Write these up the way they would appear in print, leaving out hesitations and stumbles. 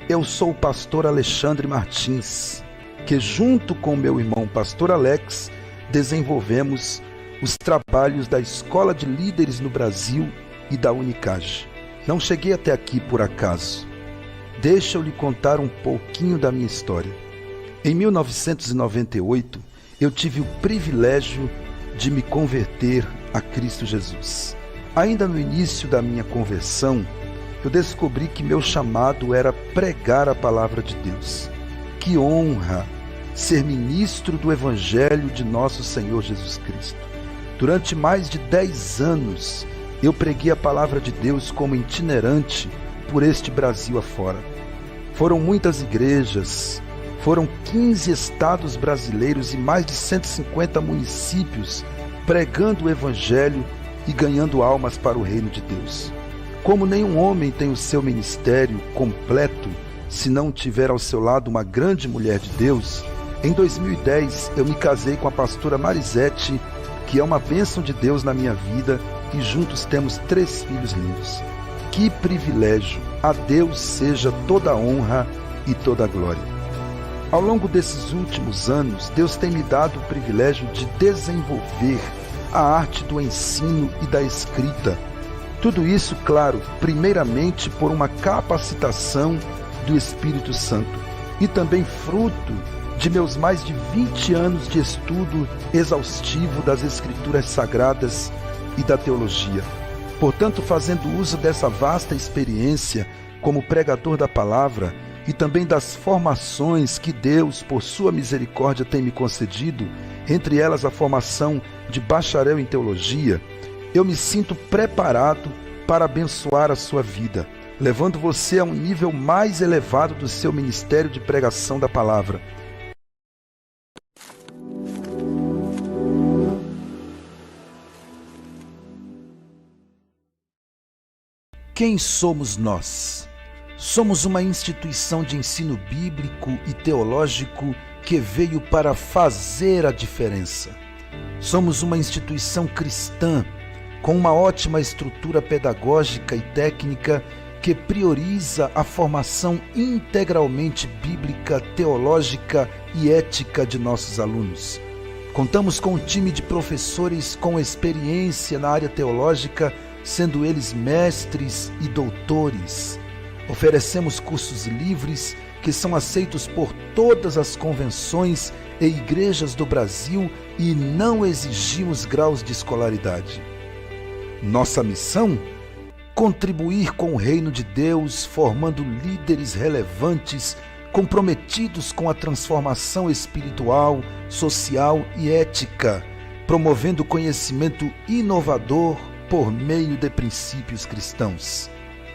eu sou o pastor Alexandre Martins, que junto com meu irmão pastor Alex, desenvolvemos os trabalhos da Escola de Líderes no Brasil e da Unicage. Não cheguei até aqui por acaso. Deixa eu lhe contar um pouquinho da minha história. Em 1998, eu tive o privilégio de me converter a Cristo Jesus. Ainda no início da minha conversão, eu descobri que meu chamado era pregar a palavra de Deus. Que honra ser ministro do Evangelho de nosso Senhor Jesus Cristo. Durante mais de 10 anos, eu preguei a palavra de Deus como itinerante por este Brasil afora. Foram muitas igrejas, foram 15 estados brasileiros e mais de 150 municípios pregando o Evangelho e ganhando almas para o reino de Deus. Como nenhum homem tem o seu ministério completo se não tiver ao seu lado uma grande mulher de Deus, em 2010 eu me casei com a pastora Marisete, que é uma bênção de Deus na minha vida, e juntos temos 3 filhos lindos. Que privilégio! A Deus seja toda a honra e toda a glória. Ao longo desses últimos anos, Deus tem me dado o privilégio de desenvolver a arte do ensino e da escrita. Tudo isso, claro, primeiramente por uma capacitação do Espírito Santo e também fruto de meus mais de 20 anos de estudo exaustivo das Escrituras Sagradas e da teologia. Portanto, fazendo uso dessa vasta experiência como pregador da palavra e também das formações que Deus, por sua misericórdia, tem me concedido, entre elas a formação de bacharel em teologia, eu me sinto preparado para abençoar a sua vida, levando você a um nível mais elevado do seu ministério de pregação da palavra. Quem somos nós? Somos uma instituição de ensino bíblico e teológico que veio para fazer a diferença. Somos uma instituição cristã com uma ótima estrutura pedagógica e técnica que prioriza a formação integralmente bíblica, teológica e ética de nossos alunos. Contamos com um time de professores com experiência na área teológica, sendo eles mestres e doutores. Oferecemos cursos livres que são aceitos por todas as convenções e igrejas do Brasil e não exigimos graus de escolaridade. Nossa missão? Contribuir com o reino de Deus, formando líderes relevantes, comprometidos com a transformação espiritual, social e ética, promovendo conhecimento inovador por meio de princípios cristãos.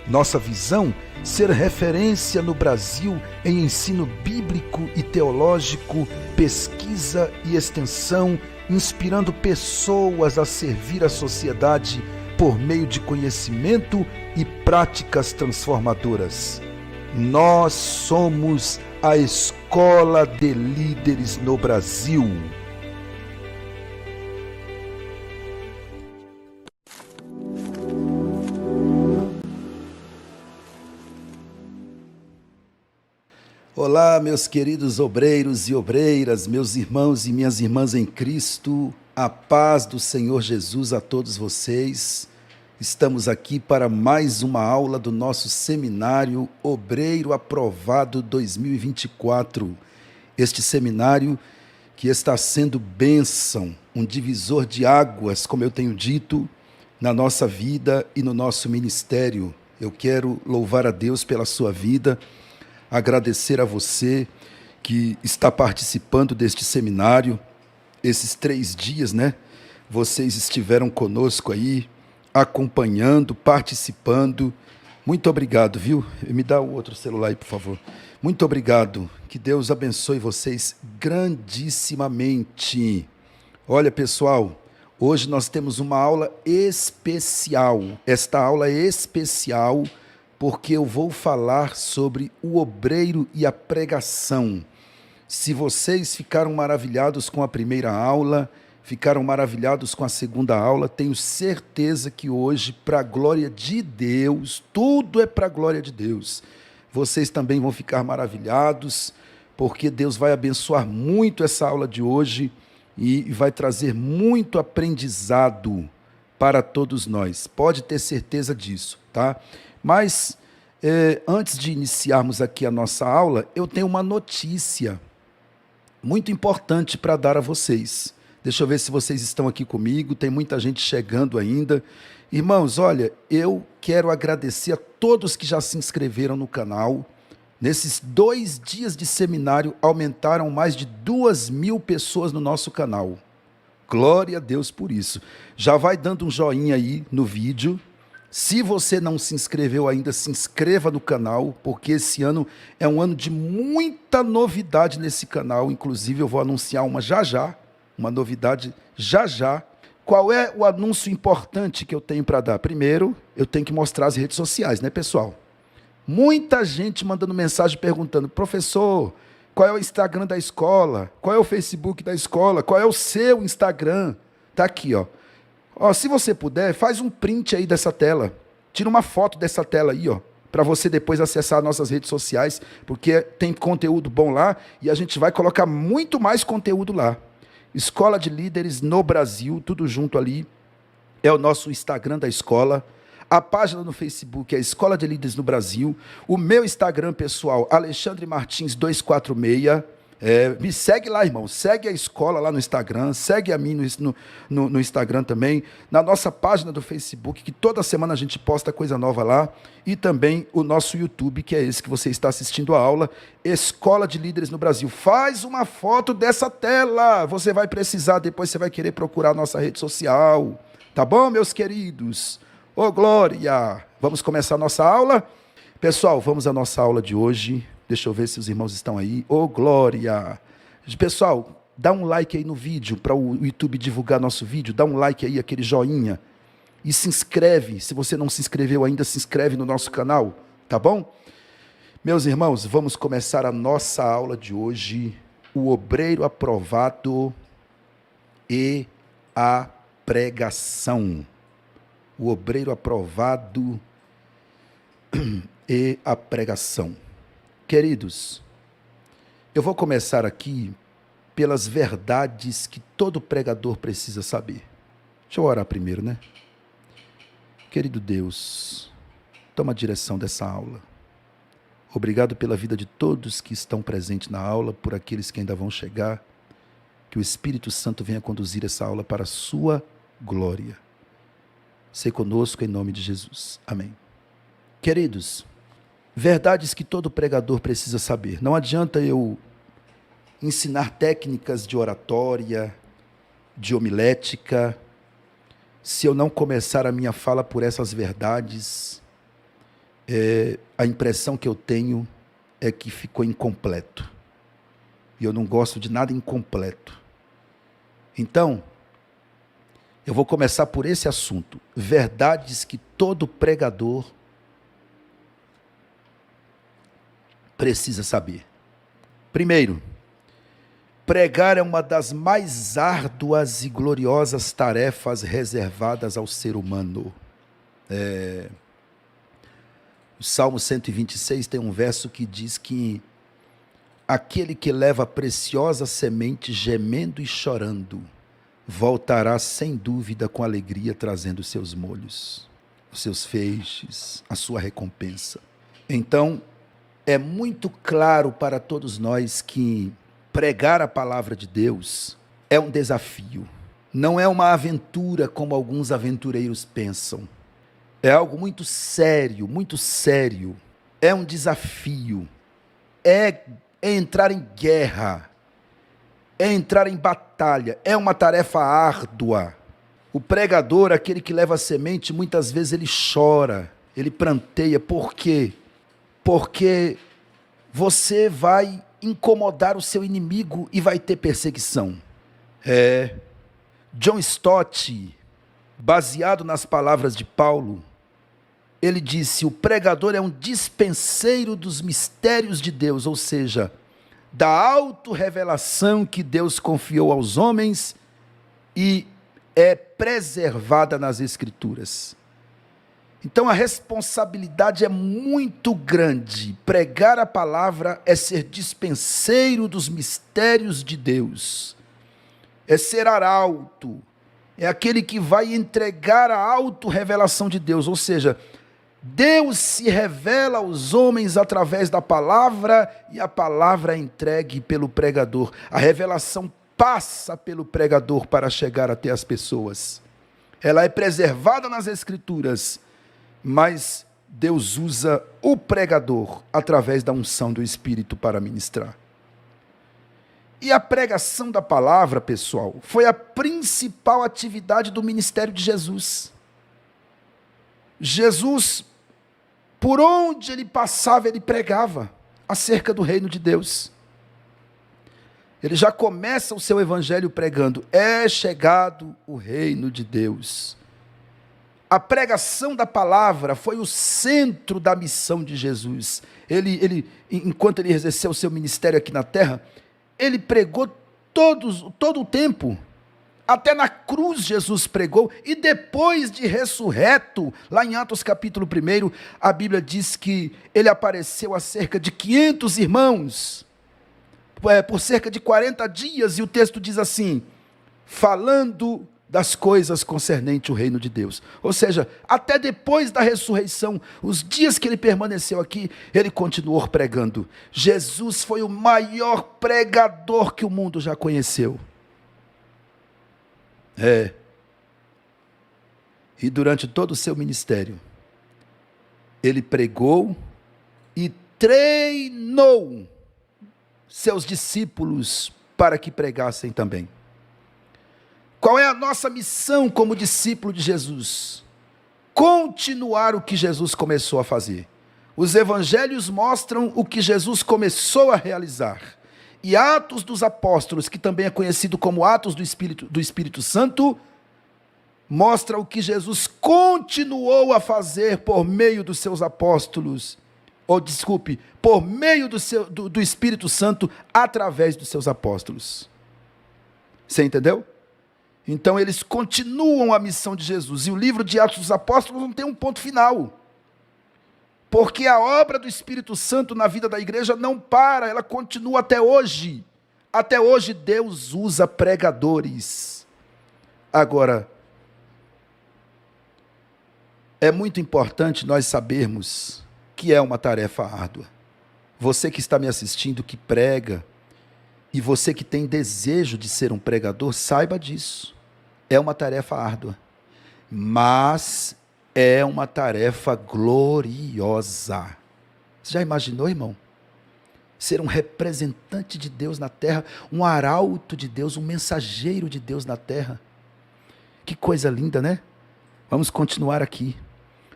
Nossa visão: ser referência no Brasil em ensino bíblico e teológico, pesquisa e extensão, inspirando pessoas a servir a sociedade por meio de conhecimento e práticas transformadoras. Nós somos a Escola de Líderes no Brasil. Olá, meus queridos obreiros e obreiras, meus irmãos e minhas irmãs em Cristo, a paz do Senhor Jesus a todos vocês. Estamos aqui para mais uma aula do nosso seminário Obreiro Aprovado 2024. Este seminário que está sendo bênção, um divisor de águas, como eu tenho dito, na nossa vida e no nosso ministério. Eu quero louvar a Deus pela sua vida, agradecer a você que está participando deste seminário. Esses 3 dias, vocês estiveram conosco aí, acompanhando, participando. Muito obrigado, viu? Me dá o outro celular aí, por favor. Muito obrigado. Que Deus abençoe vocês grandissimamente. Olha, pessoal, hoje nós temos uma aula especial. Esta aula é especial porque eu vou falar sobre o obreiro e a pregação. Se vocês ficaram maravilhados com a primeira aula, ficaram maravilhados com a segunda aula, tenho certeza que hoje, para a glória de Deus, tudo é para a glória de Deus, vocês também vão ficar maravilhados, porque Deus vai abençoar muito essa aula de hoje e vai trazer muito aprendizado para todos nós. Pode ter certeza disso, tá? Mas, antes de iniciarmos aqui a nossa aula, eu tenho uma notícia muito importante para dar a vocês. Deixa eu ver se vocês estão aqui comigo, tem muita gente chegando ainda. Irmãos, olha, eu quero agradecer a todos que já se inscreveram no canal. Nesses 2 dias de seminário, aumentaram mais de 2.000 pessoas no nosso canal. Glória a Deus por isso. Já vai dando um joinha aí no vídeo. Se você não se inscreveu ainda, se inscreva no canal, porque esse ano é um ano de muita novidade nesse canal. Inclusive, eu vou anunciar uma novidade já já. Qual é o anúncio importante que eu tenho para dar? Primeiro, eu tenho que mostrar as redes sociais, né, pessoal? Muita gente mandando mensagem perguntando: professor, qual é o Instagram da escola? Qual é o Facebook da escola? Qual é o seu Instagram? Tá aqui, ó. Se você puder, faz um print aí dessa tela. Tira uma foto dessa tela aí, ó, para você depois acessar nossas redes sociais, porque tem conteúdo bom lá e a gente vai colocar muito mais conteúdo lá. Escola de Líderes no Brasil, tudo junto ali, é o nosso Instagram da escola. A página no Facebook é a Escola de Líderes no Brasil. O meu Instagram pessoal, Alexandre Martins 246. Me segue lá, irmão. Segue a escola lá no Instagram. Segue a mim no Instagram também. Na nossa página do Facebook, que toda semana a gente posta coisa nova lá. E também o nosso YouTube, que é esse que você está assistindo a aula. Escola de Líderes no Brasil. Faz uma foto dessa tela. Você vai precisar, depois você vai querer procurar a nossa rede social. Tá bom, meus queridos? Ô, glória! Vamos começar a nossa aula? Pessoal, vamos à nossa aula de hoje. Deixa eu ver se os irmãos estão aí. Ô, glória! Pessoal, dá um like aí no vídeo, para o YouTube divulgar nosso vídeo. Dá um like aí, aquele joinha. E se inscreve. Se você não se inscreveu ainda, se inscreve no nosso canal. Tá bom? Meus irmãos, vamos começar a nossa aula de hoje. O obreiro aprovado e a pregação. O obreiro aprovado e a pregação. Queridos, eu vou começar aqui pelas verdades que todo pregador precisa saber. Deixa eu orar primeiro, né? Querido Deus, toma a direção dessa aula. Obrigado pela vida de todos que estão presentes na aula, por aqueles que ainda vão chegar. Que o Espírito Santo venha conduzir essa aula para a sua glória. Sê conosco em nome de Jesus. Amém. Queridos, verdades que todo pregador precisa saber. Não adianta eu ensinar técnicas de oratória, de homilética, se eu não começar a minha fala por essas verdades. A impressão que eu tenho é que ficou incompleto. E eu não gosto de nada incompleto. Então, eu vou começar por esse assunto. Verdades que todo pregador precisa saber. Primeiro, pregar é uma das mais árduas e gloriosas tarefas reservadas ao ser humano. O Salmo 126 tem um verso que diz que aquele que leva a preciosa semente gemendo e chorando, voltará sem dúvida com alegria, trazendo os seus molhos, os seus feixes, a sua recompensa. Então, é muito claro para todos nós que pregar a palavra de Deus é um desafio. Não é uma aventura como alguns aventureiros pensam. É algo muito sério, muito sério. É um desafio. É entrar em guerra. É entrar em batalha, é uma tarefa árdua. O pregador, aquele que leva a semente, muitas vezes ele chora, ele pranteia. Por quê? Porque você vai incomodar o seu inimigo e vai ter perseguição. John Stott, baseado nas palavras de Paulo, ele disse: o pregador é um dispenseiro dos mistérios de Deus, ou seja, da autorrevelação que Deus confiou aos homens e é preservada nas Escrituras. Então a responsabilidade é muito grande. Pregar a palavra é ser dispenseiro dos mistérios de Deus. É ser arauto. É aquele que vai entregar a auto-revelação de Deus. Ou seja, Deus se revela aos homens através da palavra e a palavra é entregue pelo pregador. A revelação passa pelo pregador para chegar até as pessoas. Ela é preservada nas Escrituras, mas Deus usa o pregador através da unção do Espírito para ministrar. E a pregação da palavra, pessoal, foi a principal atividade do ministério de Jesus. Jesus, por onde ele passava, ele pregava acerca do reino de Deus. Ele já começa o seu evangelho pregando: é chegado o reino de Deus. A pregação da palavra foi o centro da missão de Jesus. Enquanto ele exerceu o seu ministério aqui na terra, ele pregou todo o tempo. Até na cruz Jesus pregou, e depois de ressurreto, lá em Atos capítulo 1, a Bíblia diz que ele apareceu a cerca de 500 irmãos, por cerca de 40 dias, e o texto diz assim, falando das coisas concernentes ao reino de Deus. Ou seja, até depois da ressurreição, os dias que ele permaneceu aqui, ele continuou pregando. Jesus foi o maior pregador que o mundo já conheceu. E durante todo o seu ministério, ele pregou e treinou seus discípulos para que pregassem também. Qual é a nossa missão como discípulo de Jesus? Continuar o que Jesus começou a fazer. Os evangelhos mostram o que Jesus começou a realizar. E Atos dos Apóstolos, que também é conhecido como Atos do Espírito Santo, mostra o que Jesus continuou a fazer por meio dos seus apóstolos, por meio do Espírito Santo, através dos seus apóstolos. Você entendeu? Então eles continuam a missão de Jesus, e o livro de Atos dos Apóstolos não tem um ponto final, porque a obra do Espírito Santo na vida da igreja não para, ela continua até hoje. Até hoje Deus usa pregadores. Agora, é muito importante nós sabermos que é uma tarefa árdua. Você que está me assistindo, que prega, e você que tem desejo de ser um pregador, saiba disso. É uma tarefa árdua, mas é uma tarefa gloriosa. Você já imaginou, irmão? Ser um representante de Deus na terra, um arauto de Deus, um mensageiro de Deus na terra. Que coisa linda, né? Vamos continuar aqui.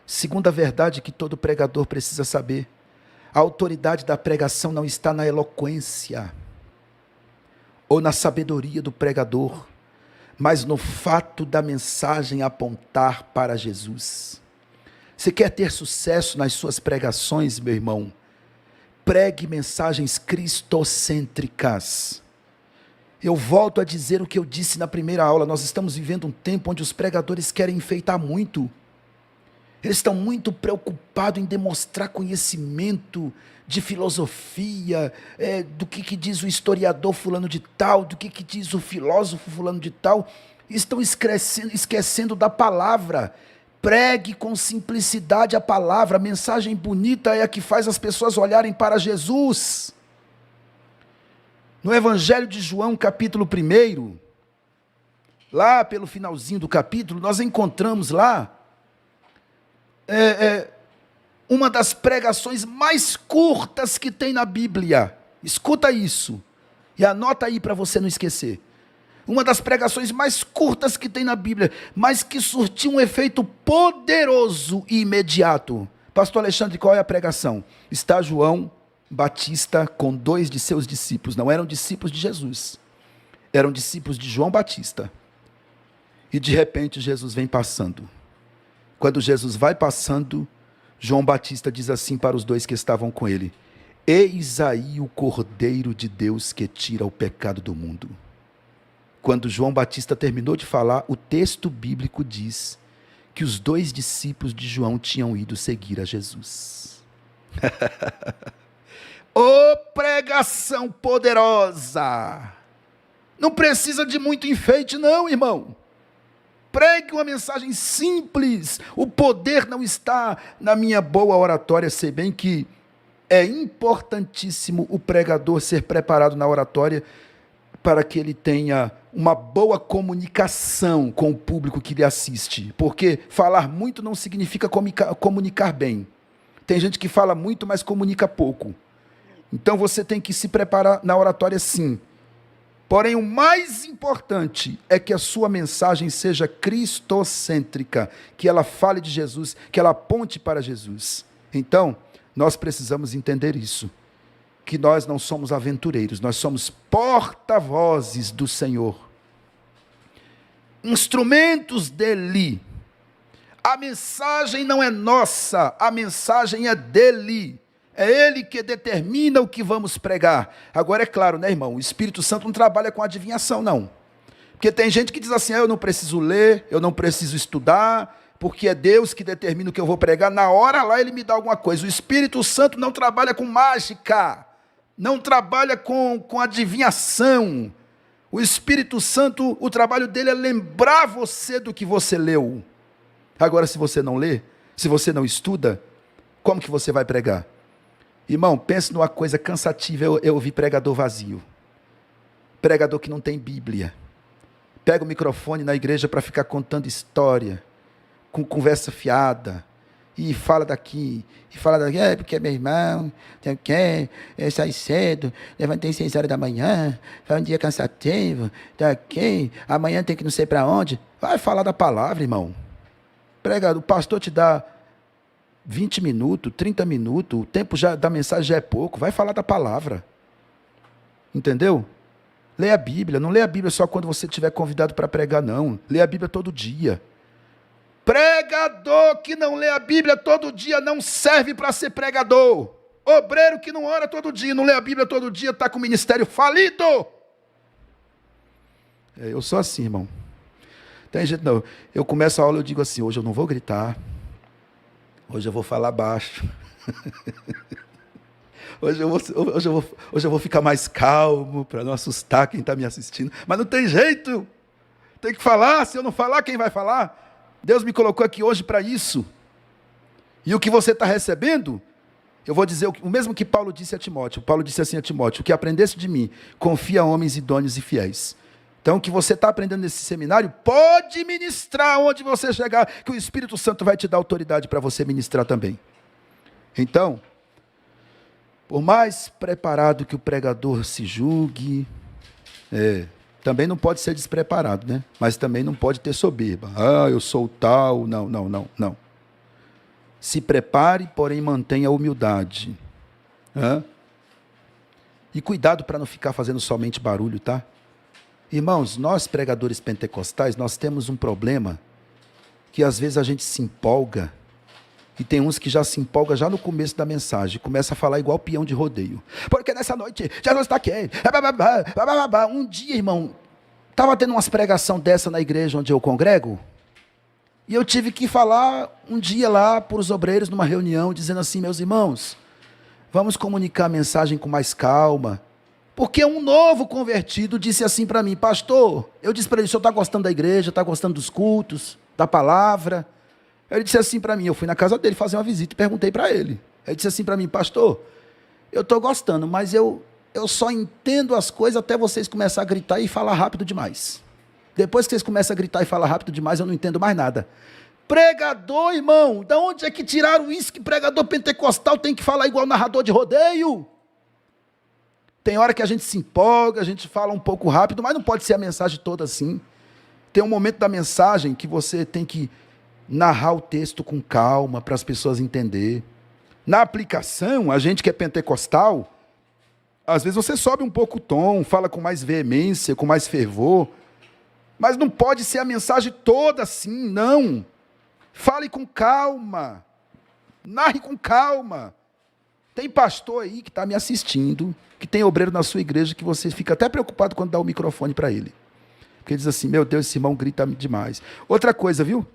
Segunda verdade que todo pregador precisa saber: a autoridade da pregação não está na eloquência ou na sabedoria do pregador, mas no fato da mensagem apontar para Jesus. Você quer ter sucesso nas suas pregações, meu irmão? Pregue mensagens cristocêntricas. Eu volto a dizer o que eu disse na primeira aula: nós estamos vivendo um tempo onde os pregadores querem enfeitar muito. Eles estão muito preocupados em demonstrar conhecimento de filosofia, do que diz o historiador fulano de tal, do que diz o filósofo fulano de tal. Estão esquecendo da palavra. Pregue com simplicidade a palavra. A mensagem bonita é a que faz as pessoas olharem para Jesus. No Evangelho de João, capítulo 1, lá pelo finalzinho do capítulo, nós encontramos lá uma das pregações mais curtas que tem na Bíblia. Escuta isso e anota aí para você não esquecer. Uma das pregações mais curtas que tem na Bíblia, mas que surtiu um efeito poderoso e imediato. Pastor Alexandre, qual é a pregação? Está João Batista com 2 de seus discípulos. Não eram discípulos de Jesus, eram discípulos de João Batista. E de repente Jesus vem passando. Quando Jesus vai passando, João Batista diz assim para os 2 que estavam com ele: eis aí o Cordeiro de Deus que tira o pecado do mundo. Quando João Batista terminou de falar, o texto bíblico diz que os 2 discípulos de João tinham ido seguir a Jesus. Ô pregação poderosa! Não precisa de muito enfeite não, irmão. Pregue uma mensagem simples. O poder não está na minha boa oratória, se bem que é importantíssimo o pregador ser preparado na oratória para que ele tenha uma boa comunicação com o público que lhe assiste. Porque falar muito não significa comunicar bem. Tem gente que fala muito, mas comunica pouco. Então você tem que se preparar na oratória sim. Porém, o mais importante é que a sua mensagem seja cristocêntrica, que ela fale de Jesus, que ela aponte para Jesus. Então, nós precisamos entender isso, que nós não somos aventureiros, nós somos porta-vozes do Senhor, instrumentos dele. A mensagem não é nossa, a mensagem é dele. É ele que determina o que vamos pregar. Agora é claro, né, irmão? O Espírito Santo não trabalha com adivinhação, não. Porque tem gente que diz assim, eu não preciso ler, eu não preciso estudar, porque é Deus que determina o que eu vou pregar. Na hora lá ele me dá alguma coisa. O Espírito Santo não trabalha com mágica, não trabalha com adivinhação. O Espírito Santo, o trabalho dele é lembrar você do que você leu. Agora, se você não lê, se você não estuda, como que você vai pregar? Irmão, pense numa coisa cansativa, eu ouvi pregador vazio. Pregador que não tem Bíblia. Pega o microfone na igreja para ficar contando história, com conversa fiada, e fala daqui, porque meu irmão, eu saí cedo, levantei 6 horas da manhã, foi um dia cansativo, daqui, amanhã tem que não sei para onde. Vai falar da palavra, irmão. Pregador, o pastor te dá 20 minutos, 30 minutos, o tempo da mensagem já é pouco, vai falar da palavra. Entendeu? Leia a Bíblia, não leia a Bíblia só quando você estiver convidado para pregar, não. Leia a Bíblia todo dia. Pregador que não lê a Bíblia todo dia não serve para ser pregador. Obreiro que não ora todo dia, não lê a Bíblia todo dia, está com o ministério falido. Eu sou assim, irmão. Tem gente não. Eu começo a aula e eu digo assim, hoje eu não vou gritar. Hoje eu vou falar baixo. Hoje eu vou ficar mais calmo para não assustar quem está me assistindo. Mas não tem jeito. Tem que falar. Se eu não falar, quem vai falar? Deus me colocou aqui hoje para isso. E o que você está recebendo, eu vou dizer o mesmo que Paulo disse a Timóteo. Paulo disse assim a Timóteo, o que aprendeste de mim, confia a homens idôneos e fiéis. Então, o que você está aprendendo nesse seminário, pode ministrar onde você chegar, que o Espírito Santo vai te dar autoridade para você ministrar também. Então, por mais preparado que o pregador se julgue, também não pode ser despreparado, né? Mas também não pode ter soberba. Eu sou tal, não. Se prepare, porém mantenha a humildade. E cuidado para não ficar fazendo somente barulho, tá? Irmãos, nós pregadores pentecostais, nós temos um problema que às vezes a gente se empolga, e tem uns que já se empolga já no começo da mensagem, começa a falar igual peão de rodeio. Porque nessa noite, Jesus está aqui. Um dia, irmão, estava tendo umas pregação dessa na igreja onde eu congrego, e eu tive que falar um dia lá para os obreiros numa reunião, dizendo assim, meus irmãos, vamos comunicar a mensagem com mais calma. Porque um novo convertido disse assim para mim, pastor, eu disse para ele, o senhor está gostando da igreja, está gostando dos cultos, da palavra? Ele disse assim para mim, eu fui na casa dele fazer uma visita e perguntei para ele. Ele disse assim para mim, pastor, eu estou gostando, mas eu só entendo as coisas até vocês começarem a gritar e falar rápido demais. Depois que vocês começam a gritar e falar rápido demais, eu não entendo mais nada. Pregador, irmão, da onde é que tiraram isso que pregador pentecostal tem que falar igual narrador de rodeio? Tem hora que a gente se empolga, a gente fala um pouco rápido, mas não pode ser a mensagem toda assim. Tem um momento da mensagem que você tem que narrar o texto com calma, para as pessoas entenderem. Na aplicação, a gente que é pentecostal, às vezes você sobe um pouco o tom, fala com mais veemência, com mais fervor, mas não pode ser a mensagem toda assim, não. Fale com calma, narre com calma. Tem pastor aí que está me assistindo, que tem obreiro na sua igreja, que você fica até preocupado quando dá o microfone para ele. Porque ele diz assim, meu Deus, esse irmão grita demais. Outra coisa, viu?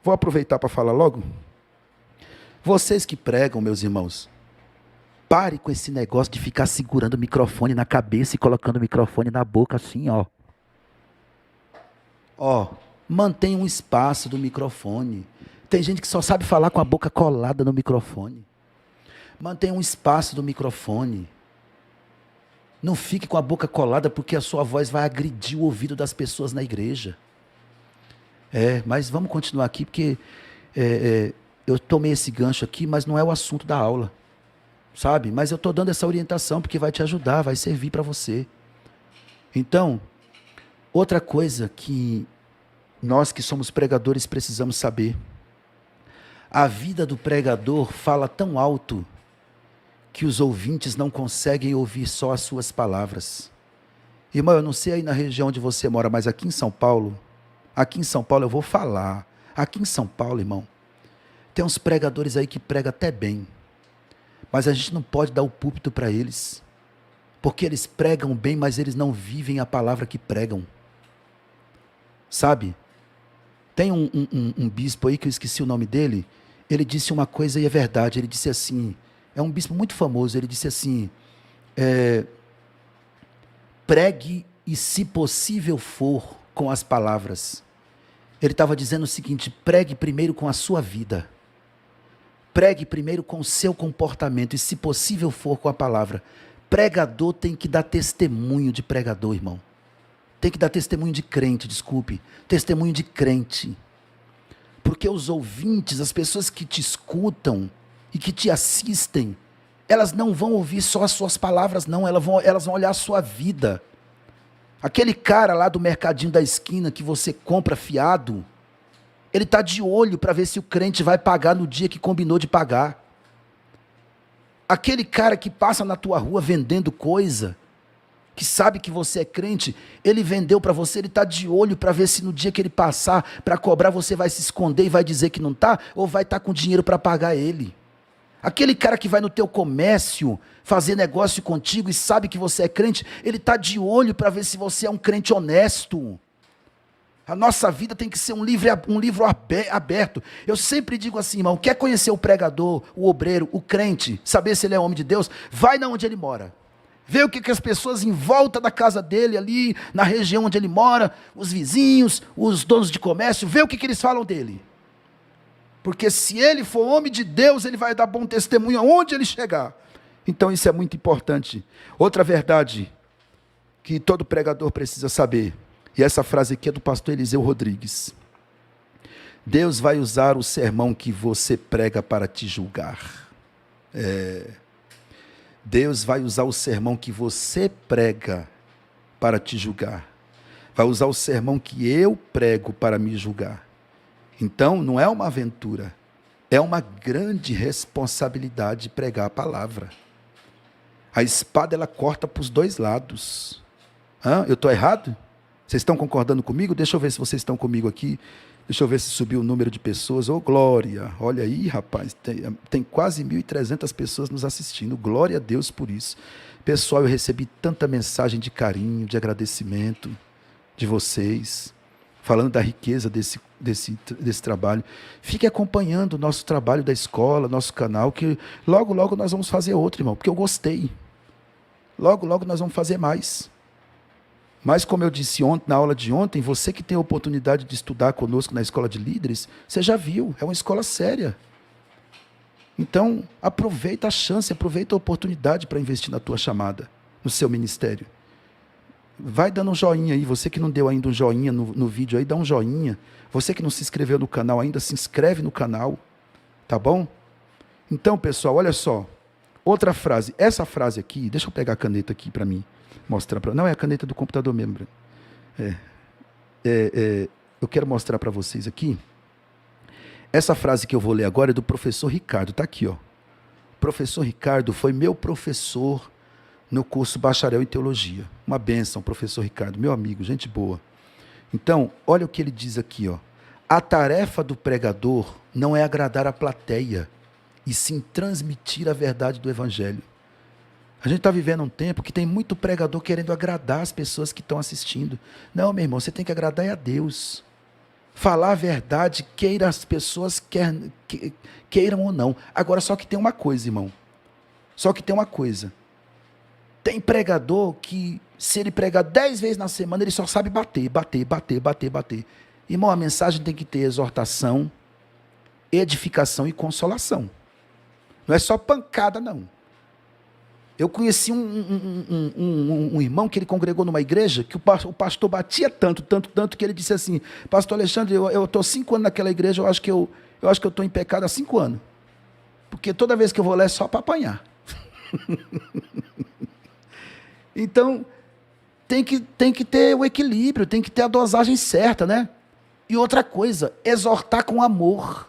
Vou aproveitar para falar logo. Vocês que pregam, meus irmãos, pare com esse negócio de ficar segurando o microfone na cabeça e colocando o microfone na boca assim, ó. Ó, mantenha um espaço do microfone. Tem gente que só sabe falar com a boca colada no microfone. Mantenha um espaço do microfone. Não fique com a boca colada porque a sua voz vai agredir o ouvido das pessoas na igreja. Mas vamos continuar aqui porque eu tomei esse gancho aqui, mas não é o assunto da aula. Sabe? Mas eu estou dando essa orientação porque vai te ajudar, vai servir para você. Então, outra coisa que nós que somos pregadores precisamos saber. A vida do pregador fala tão alto que os ouvintes não conseguem ouvir só as suas palavras. Irmão, eu não sei aí na região onde você mora, mas aqui em São Paulo eu vou falar. Aqui em São Paulo, irmão, tem uns pregadores aí que pregam até bem. Mas a gente não pode dar o púlpito para eles. Porque eles pregam bem, mas eles não vivem a palavra que pregam. Sabe? Tem um bispo aí, que eu esqueci o nome dele, ele disse uma coisa e é verdade, ele disse assim, é um bispo muito famoso, ele disse assim, pregue e se possível for com as palavras. Ele estava dizendo o seguinte, pregue primeiro com a sua vida, pregue primeiro com o seu comportamento e se possível for com a palavra. Pregador tem que dar testemunho de pregador, irmão. Tem que dar testemunho de crente, desculpe. Testemunho de crente. Porque os ouvintes, as pessoas que te escutam e que te assistem, elas não vão ouvir só as suas palavras, não. Elas vão olhar a sua vida. Aquele cara lá do mercadinho da esquina que você compra fiado, ele está de olho para ver se o crente vai pagar no dia que combinou de pagar. Aquele cara que passa na tua rua vendendo coisa, que sabe que você é crente, ele vendeu para você, ele está de olho para ver se no dia que ele passar para cobrar, você vai se esconder e vai dizer que não está, ou vai estar com dinheiro para pagar ele. Aquele cara que vai no teu comércio fazer negócio contigo e sabe que você é crente, ele está de olho para ver se você é um crente honesto. A nossa vida tem que ser um livro aberto. Eu sempre digo assim, irmão, quer conhecer o pregador, o obreiro, o crente, saber se ele é homem de Deus, vai na onde ele mora. Vê o que as pessoas em volta da casa dele, ali na região onde ele mora, os vizinhos, os donos de comércio, vê o que eles falam dele. Porque se ele for homem de Deus, ele vai dar bom testemunho aonde ele chegar. Então isso é muito importante. Outra verdade que todo pregador precisa saber, e essa frase aqui é do pastor Eliseu Rodrigues. Deus vai usar o sermão que você prega para te julgar. Deus vai usar o sermão que você prega para te julgar. Vai usar o sermão que eu prego para me julgar. Então, não é uma aventura. É uma grande responsabilidade pregar a palavra. A espada, ela corta para os dois lados. Eu estou errado? Vocês estão concordando comigo? Deixa eu ver se vocês estão comigo aqui. Deixa eu ver se subiu o número de pessoas. Ô, glória! Olha aí, rapaz, tem quase 1.300 pessoas nos assistindo. Glória a Deus por isso. Pessoal, eu recebi tanta mensagem de carinho, de agradecimento de vocês, falando da riqueza desse trabalho. Fique acompanhando o nosso trabalho da escola, nosso canal, que logo, logo nós vamos fazer outro, irmão, porque eu gostei. Logo, logo nós vamos fazer mais. Mas como eu disse ontem, na aula de ontem, você que tem a oportunidade de estudar conosco na Escola de Líderes, você já viu, é uma escola séria. Então, aproveita a chance, aproveita a oportunidade para investir na tua chamada, no seu ministério. Vai dando um joinha aí, você que não deu ainda um joinha no vídeo aí, dá um joinha. Você que não se inscreveu no canal ainda, se inscreve no canal, tá bom? Então, pessoal, olha só, outra frase, essa frase aqui, deixa eu pegar a caneta aqui para mim. Mostrar para... Não, é a caneta do computador mesmo. Eu quero mostrar para vocês aqui. Essa frase que eu vou ler agora é do professor Ricardo. Está aqui, ó. O professor Ricardo foi meu professor no curso Bacharel em Teologia. Uma bênção, professor Ricardo. Meu amigo, gente boa. Então, olha o que ele diz aqui, ó. A tarefa do pregador não é agradar a plateia, e sim transmitir a verdade do Evangelho. A gente está vivendo um tempo que tem muito pregador querendo agradar as pessoas que estão assistindo. Não, meu irmão, você tem que agradar a Deus. falar a verdade, queira as pessoas queiram ou não. Agora, só que tem uma coisa, irmão. Só que tem uma coisa. Tem pregador que, se ele pregar 10 vezes na semana, ele só sabe bater. Irmão, a mensagem tem que ter exortação, edificação e consolação. Não é só pancada, não. Eu conheci um irmão que ele congregou numa igreja, que o pastor batia tanto, que ele disse assim: pastor Alexandre, eu estou 5 anos naquela igreja, eu acho que eu estou em pecado há 5 anos. Porque toda vez que eu vou lá é só para apanhar. Então, tem que ter o equilíbrio, tem que ter a dosagem certa, né? E outra coisa, exortar com amor.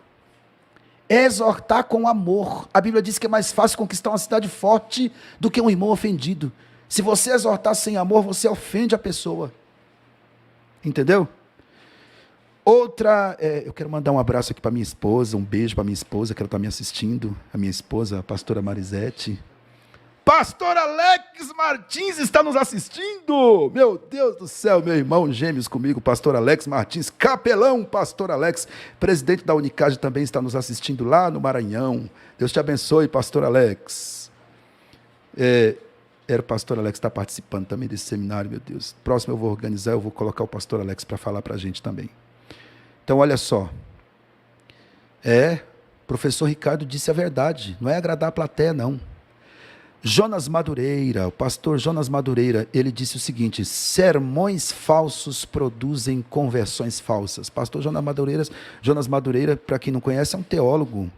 Exortar com amor. A Bíblia diz que é mais fácil conquistar uma cidade forte do que um irmão ofendido. Se você exortar sem amor, você ofende a pessoa. Entendeu? Outra, eu quero mandar um abraço aqui para minha esposa, um beijo para minha esposa, que ela está me assistindo, a minha esposa, a pastora Marisete. Pastor Alex Martins está nos assistindo. Meu Deus do céu, meu irmão gêmeos comigo, pastor Alex Martins, capelão, pastor Alex, presidente da Unicad também está nos assistindo lá no Maranhão. Deus te abençoe, pastor Alex. Era o pastor Alex que está participando também desse seminário, meu Deus. Próximo eu vou organizar, eu vou colocar o pastor Alex para falar para a gente também. Então, olha só. Professor Ricardo disse a verdade, não é agradar a plateia, não. Jonas Madureira, o pastor Jonas Madureira, ele disse o seguinte: sermões falsos produzem conversões falsas. Pastor Jonas Madureira, para quem não conhece, é um teólogo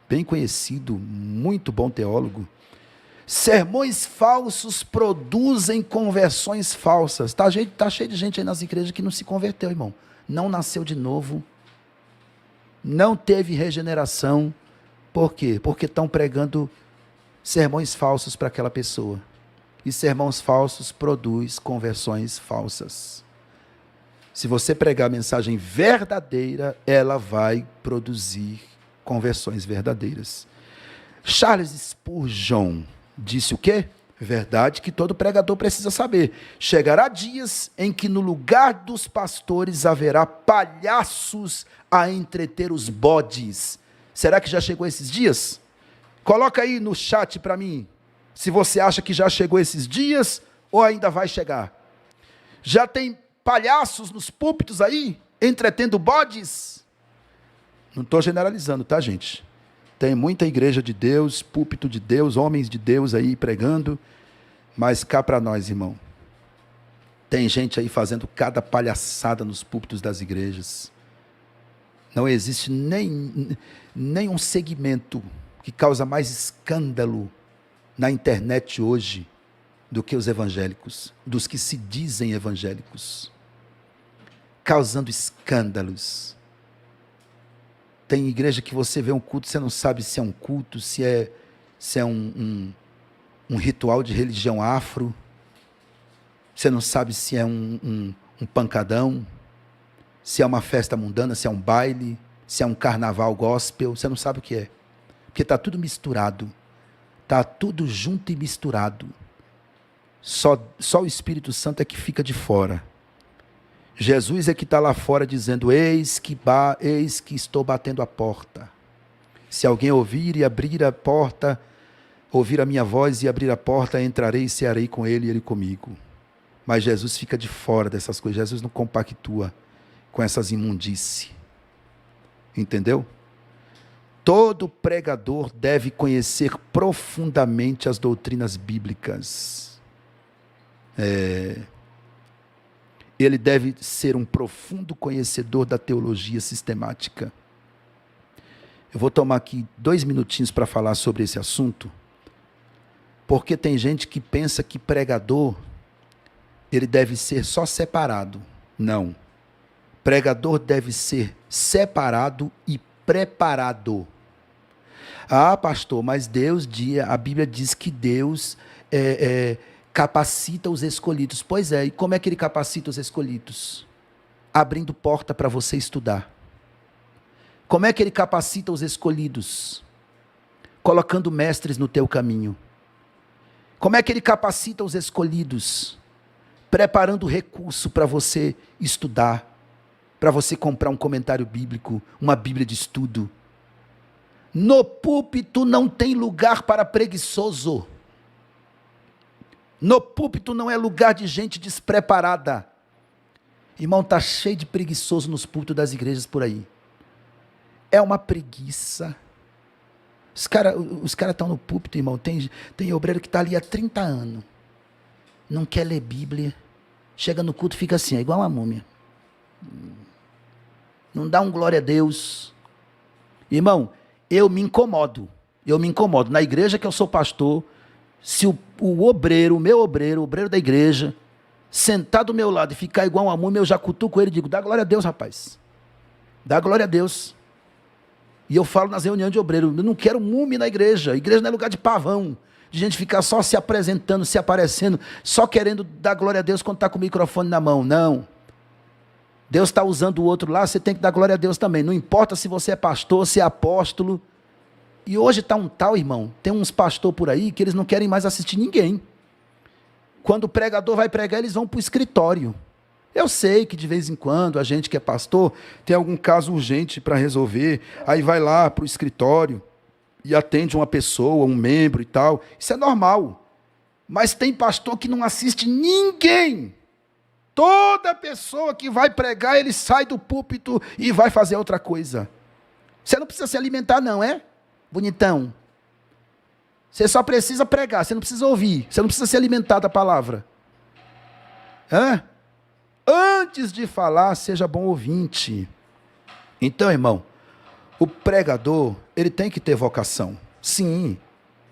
bem conhecido, muito bom teólogo. Sermões falsos produzem conversões falsas. Tá cheio de gente aí nas igrejas que não se converteu, irmão. Não nasceu de novo, não teve regeneração. Por quê? Porque estão pregando sermões falsos para aquela pessoa. E sermões falsos produz conversões falsas. Se você pregar a mensagem verdadeira, ela vai produzir conversões verdadeiras. Charles Spurgeon disse o quê? Verdade que todo pregador precisa saber. Chegará dias em que no lugar dos pastores haverá palhaços a entreter os bodes. Será que já chegou esses dias? Coloca aí no chat para mim, se você acha que já chegou esses dias ou ainda vai chegar. Já tem palhaços nos púlpitos aí, entretendo bodes? Não estou generalizando, tá, gente? Tem muita igreja de Deus, púlpito de Deus, homens de Deus aí pregando, mas cá para nós, irmão. Tem gente aí fazendo cada palhaçada nos púlpitos das igrejas. Não existe nem um segmento que causa mais escândalo na internet hoje do que os evangélicos, dos que se dizem evangélicos, causando escândalos. Tem igreja que você vê um culto, você não sabe se é um culto, se é um ritual de religião afro, você não sabe se é um pancadão, se é uma festa mundana, se é um baile, se é um carnaval gospel, você não sabe o que é. Porque está tudo misturado, está tudo junto e misturado. Só o Espírito Santo é que fica de fora. Jesus é que está lá fora dizendo: eis que estou batendo a porta. Se alguém ouvir e abrir a porta, ouvir a minha voz e abrir a porta, entrarei e cearei com ele e ele comigo. Mas Jesus fica de fora dessas coisas. Jesus não compactua com essas imundícies. Entendeu? Todo pregador deve conhecer profundamente as doutrinas bíblicas. Ele deve ser um profundo conhecedor da teologia sistemática. Eu vou tomar aqui 2 minutinhos para falar sobre esse assunto, porque tem gente que pensa que pregador, ele deve ser só separado. Não. Pregador deve ser separado e preparado. Ah, pastor, mas a Bíblia diz que Deus capacita os escolhidos. Pois é, e como é que ele capacita os escolhidos? Abrindo porta para você estudar. Como é que ele capacita os escolhidos? Colocando mestres no teu caminho. Como é que ele capacita os escolhidos? Preparando recurso para você estudar, para você comprar um comentário bíblico, uma Bíblia de estudo. No púlpito não tem lugar para preguiçoso. No púlpito não é lugar de gente despreparada. Irmão, está cheio de preguiçoso nos púlpitos das igrejas por aí. É uma preguiça. Os caras estão no púlpito, irmão. Tem obreiro que está ali há 30 anos. Não quer ler Bíblia. Chega no culto e fica assim, é igual uma múmia. Não dá um glória a Deus. Irmão, eu me incomodo. Na igreja que eu sou pastor, se o obreiro, o obreiro da igreja, sentar do meu lado e ficar igual uma múmia, eu já cutuco ele e digo, dá glória a Deus, rapaz. Dá glória a Deus. E eu falo nas reuniões de obreiro, eu não quero múmia na igreja. A igreja não é lugar de pavão, de gente ficar só se apresentando, se aparecendo, só querendo dar glória a Deus quando está com o microfone na mão. Não. Deus está usando o outro lá, você tem que dar glória a Deus também. Não importa se você é pastor, se é apóstolo. E hoje está um tal, irmão, tem uns pastores por aí que eles não querem mais assistir ninguém. Quando o pregador vai pregar, eles vão para o escritório. Eu sei que de vez em quando a gente que é pastor tem algum caso urgente para resolver, aí vai lá para o escritório e atende uma pessoa, um membro e tal. Isso é normal. Mas tem pastor que não assiste ninguém. Toda pessoa que vai pregar, ele sai do púlpito e vai fazer outra coisa. Você não precisa se alimentar não, é? Bonitão. Você só precisa pregar, você não precisa ouvir, você não precisa se alimentar da palavra. Antes de falar, seja bom ouvinte. Então, irmão, o pregador, ele tem que ter vocação. Sim,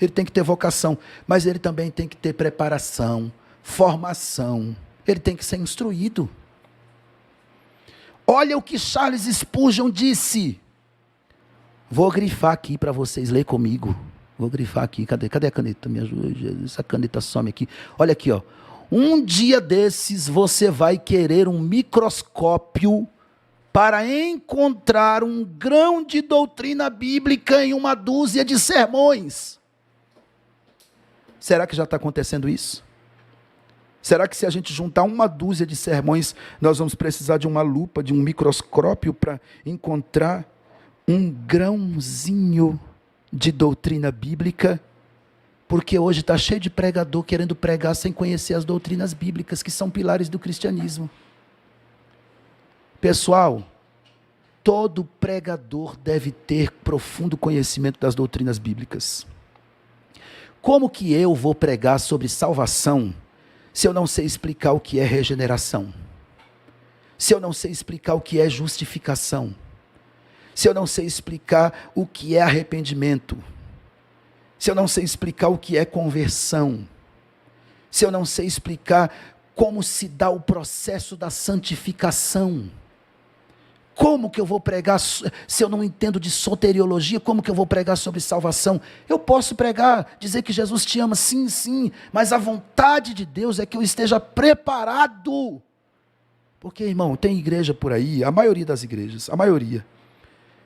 ele tem que ter vocação, mas ele também tem que ter preparação, formação. Ele tem que ser instruído. Olha o que Charles Spurgeon disse. Vou grifar aqui para vocês, ler comigo. Vou grifar aqui, cadê a caneta? Me ajuda, essa caneta some aqui. Olha aqui, ó. Um dia desses você vai querer um microscópio para encontrar um grão de doutrina bíblica em uma dúzia de sermões. Será que já está acontecendo isso? Será que se a gente juntar uma dúzia de sermões, nós vamos precisar de uma lupa, de um microscópio para encontrar um grãozinho de doutrina bíblica? Porque hoje está cheio de pregador querendo pregar sem conhecer as doutrinas bíblicas, que são pilares do cristianismo. Pessoal, todo pregador deve ter profundo conhecimento das doutrinas bíblicas. Como que eu vou pregar sobre salvação se eu não sei explicar o que é regeneração? Se eu não sei explicar o que é justificação? Se eu não sei explicar o que é arrependimento? Se eu não sei explicar o que é conversão? Se eu não sei explicar como se dá o processo da santificação? Como que eu vou pregar, se eu não entendo de soteriologia, como que eu vou pregar sobre salvação? Eu posso pregar, dizer que Jesus te ama, sim, sim, mas a vontade de Deus é que eu esteja preparado. Porque, irmão, tem igreja por aí, a maioria das igrejas, a maioria.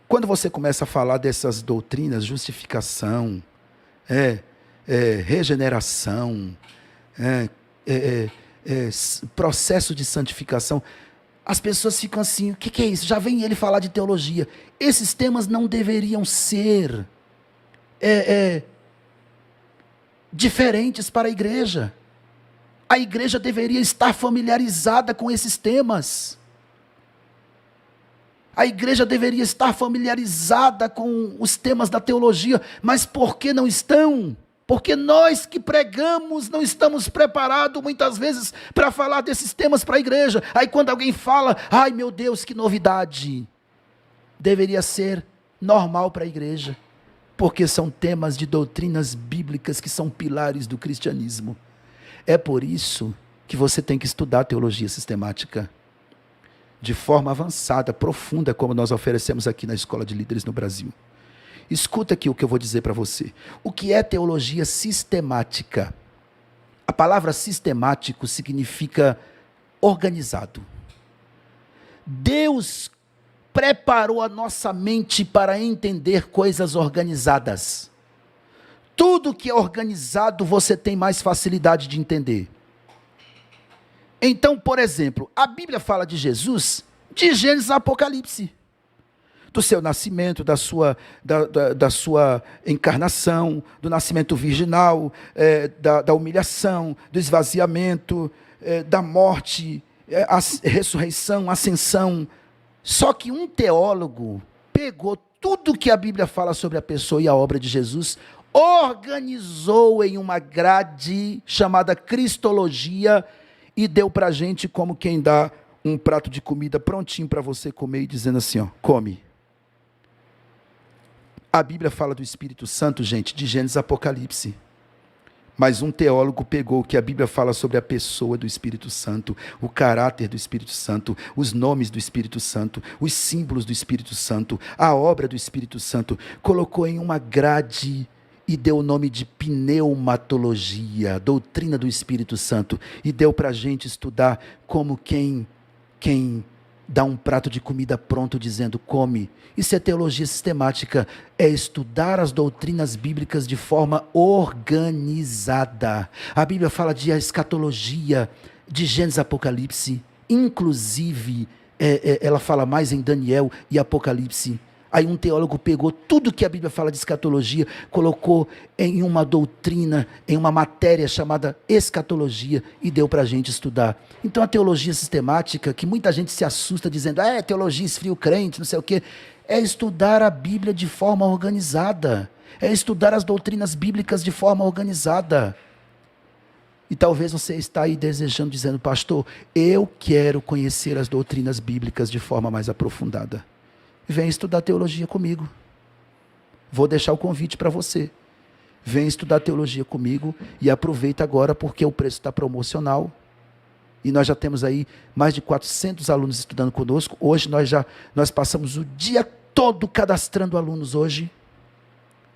Quando você começa a falar dessas doutrinas, justificação, regeneração, processo de santificação, as pessoas ficam assim, o que é isso? Já vem ele falar de teologia. Esses temas não deveriam ser diferentes para a igreja. A igreja deveria estar familiarizada com esses temas. A igreja deveria estar familiarizada com os temas da teologia, mas por que não estão? Porque nós que pregamos não estamos preparados muitas vezes para falar desses temas para a igreja. Aí quando alguém fala, ai meu Deus, que novidade. Deveria ser normal para a igreja, porque são temas de doutrinas bíblicas que são pilares do cristianismo. É por isso que você tem que estudar teologia sistemática de forma avançada, profunda, como nós oferecemos aqui na Escola de Líderes no Brasil. Escuta aqui o que eu vou dizer para você. O que é teologia sistemática? A palavra sistemático significa organizado. Deus preparou a nossa mente para entender coisas organizadas. Tudo que é organizado você tem mais facilidade de entender. Então, por exemplo, a Bíblia fala de Jesus De Gênesis a Apocalipse. Do seu nascimento, da sua encarnação, do nascimento virginal, da humilhação, do esvaziamento, da morte, a ressurreição, a ascensão. Só que um teólogo pegou tudo que a Bíblia fala sobre a pessoa e a obra de Jesus, organizou em uma grade chamada Cristologia e deu para a gente como quem dá um prato de comida prontinho para você comer e dizendo assim, ó, come. A Bíblia fala do Espírito Santo, gente, de Gênesis a Apocalipse. Mas um teólogo pegou o que a Bíblia fala sobre a pessoa do Espírito Santo, o caráter do Espírito Santo, os nomes do Espírito Santo, os símbolos do Espírito Santo, a obra do Espírito Santo, colocou em uma grade e deu o nome de pneumatologia, doutrina do Espírito Santo, e deu para a gente estudar como quem dá um prato de comida pronto dizendo come. Isso é teologia sistemática, é estudar as doutrinas bíblicas de forma organizada. A Bíblia fala de escatologia, de Gênesis e Apocalipse, inclusive ela fala mais em Daniel e Apocalipse. Aí um teólogo pegou tudo que a Bíblia fala de escatologia, colocou em uma doutrina, em uma matéria chamada escatologia e deu para a gente estudar. Então a teologia sistemática, que muita gente se assusta dizendo, teologia esfria o crente, não sei o quê, é estudar a Bíblia de forma organizada, é estudar as doutrinas bíblicas de forma organizada. E talvez você está aí desejando, dizendo, pastor, eu quero conhecer as doutrinas bíblicas de forma mais aprofundada. Vem estudar teologia comigo. Vou deixar o convite para você. Vem estudar teologia comigo e aproveita agora porque o preço está promocional. E nós já temos aí mais de 400 alunos estudando conosco. Hoje nós passamos o dia todo cadastrando alunos hoje.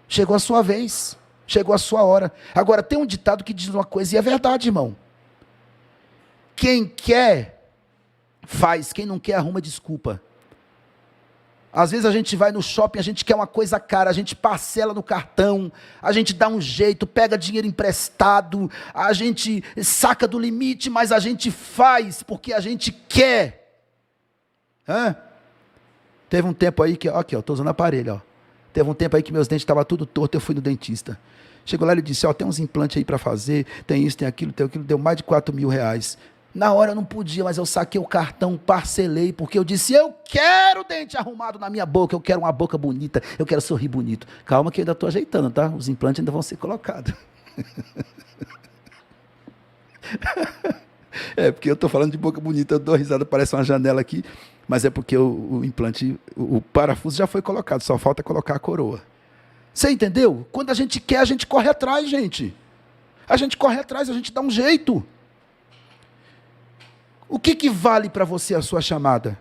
Chegou a sua vez. Chegou a sua hora. Agora tem um ditado que diz uma coisa e é verdade, irmão. Quem quer, faz. Quem não quer, arruma desculpa. Às vezes a gente vai no shopping, a gente quer uma coisa cara, a gente parcela no cartão, a gente dá um jeito, pega dinheiro emprestado, a gente saca do limite, mas a gente faz porque a gente quer. Teve um tempo aí que, aqui, estou usando aparelho, ó. Teve um tempo aí que meus dentes estavam tudo torto, eu fui no dentista. Chegou lá e ele disse, tem uns implantes aí para fazer, tem isso, tem aquilo, deu mais de 4 mil reais. Na hora eu não podia, mas eu saquei o cartão, parcelei, porque eu disse, eu quero dente arrumado na minha boca, eu quero uma boca bonita, eu quero sorrir bonito. Calma que eu ainda estou ajeitando, tá? Os implantes ainda vão ser colocados. Porque eu estou falando de boca bonita, eu dou risada, parece uma janela aqui, mas é porque o implante, o parafuso já foi colocado, só falta colocar a coroa. Você entendeu? Quando a gente quer, a gente corre atrás, gente. A gente corre atrás, a gente dá um jeito. O que vale para você a sua chamada?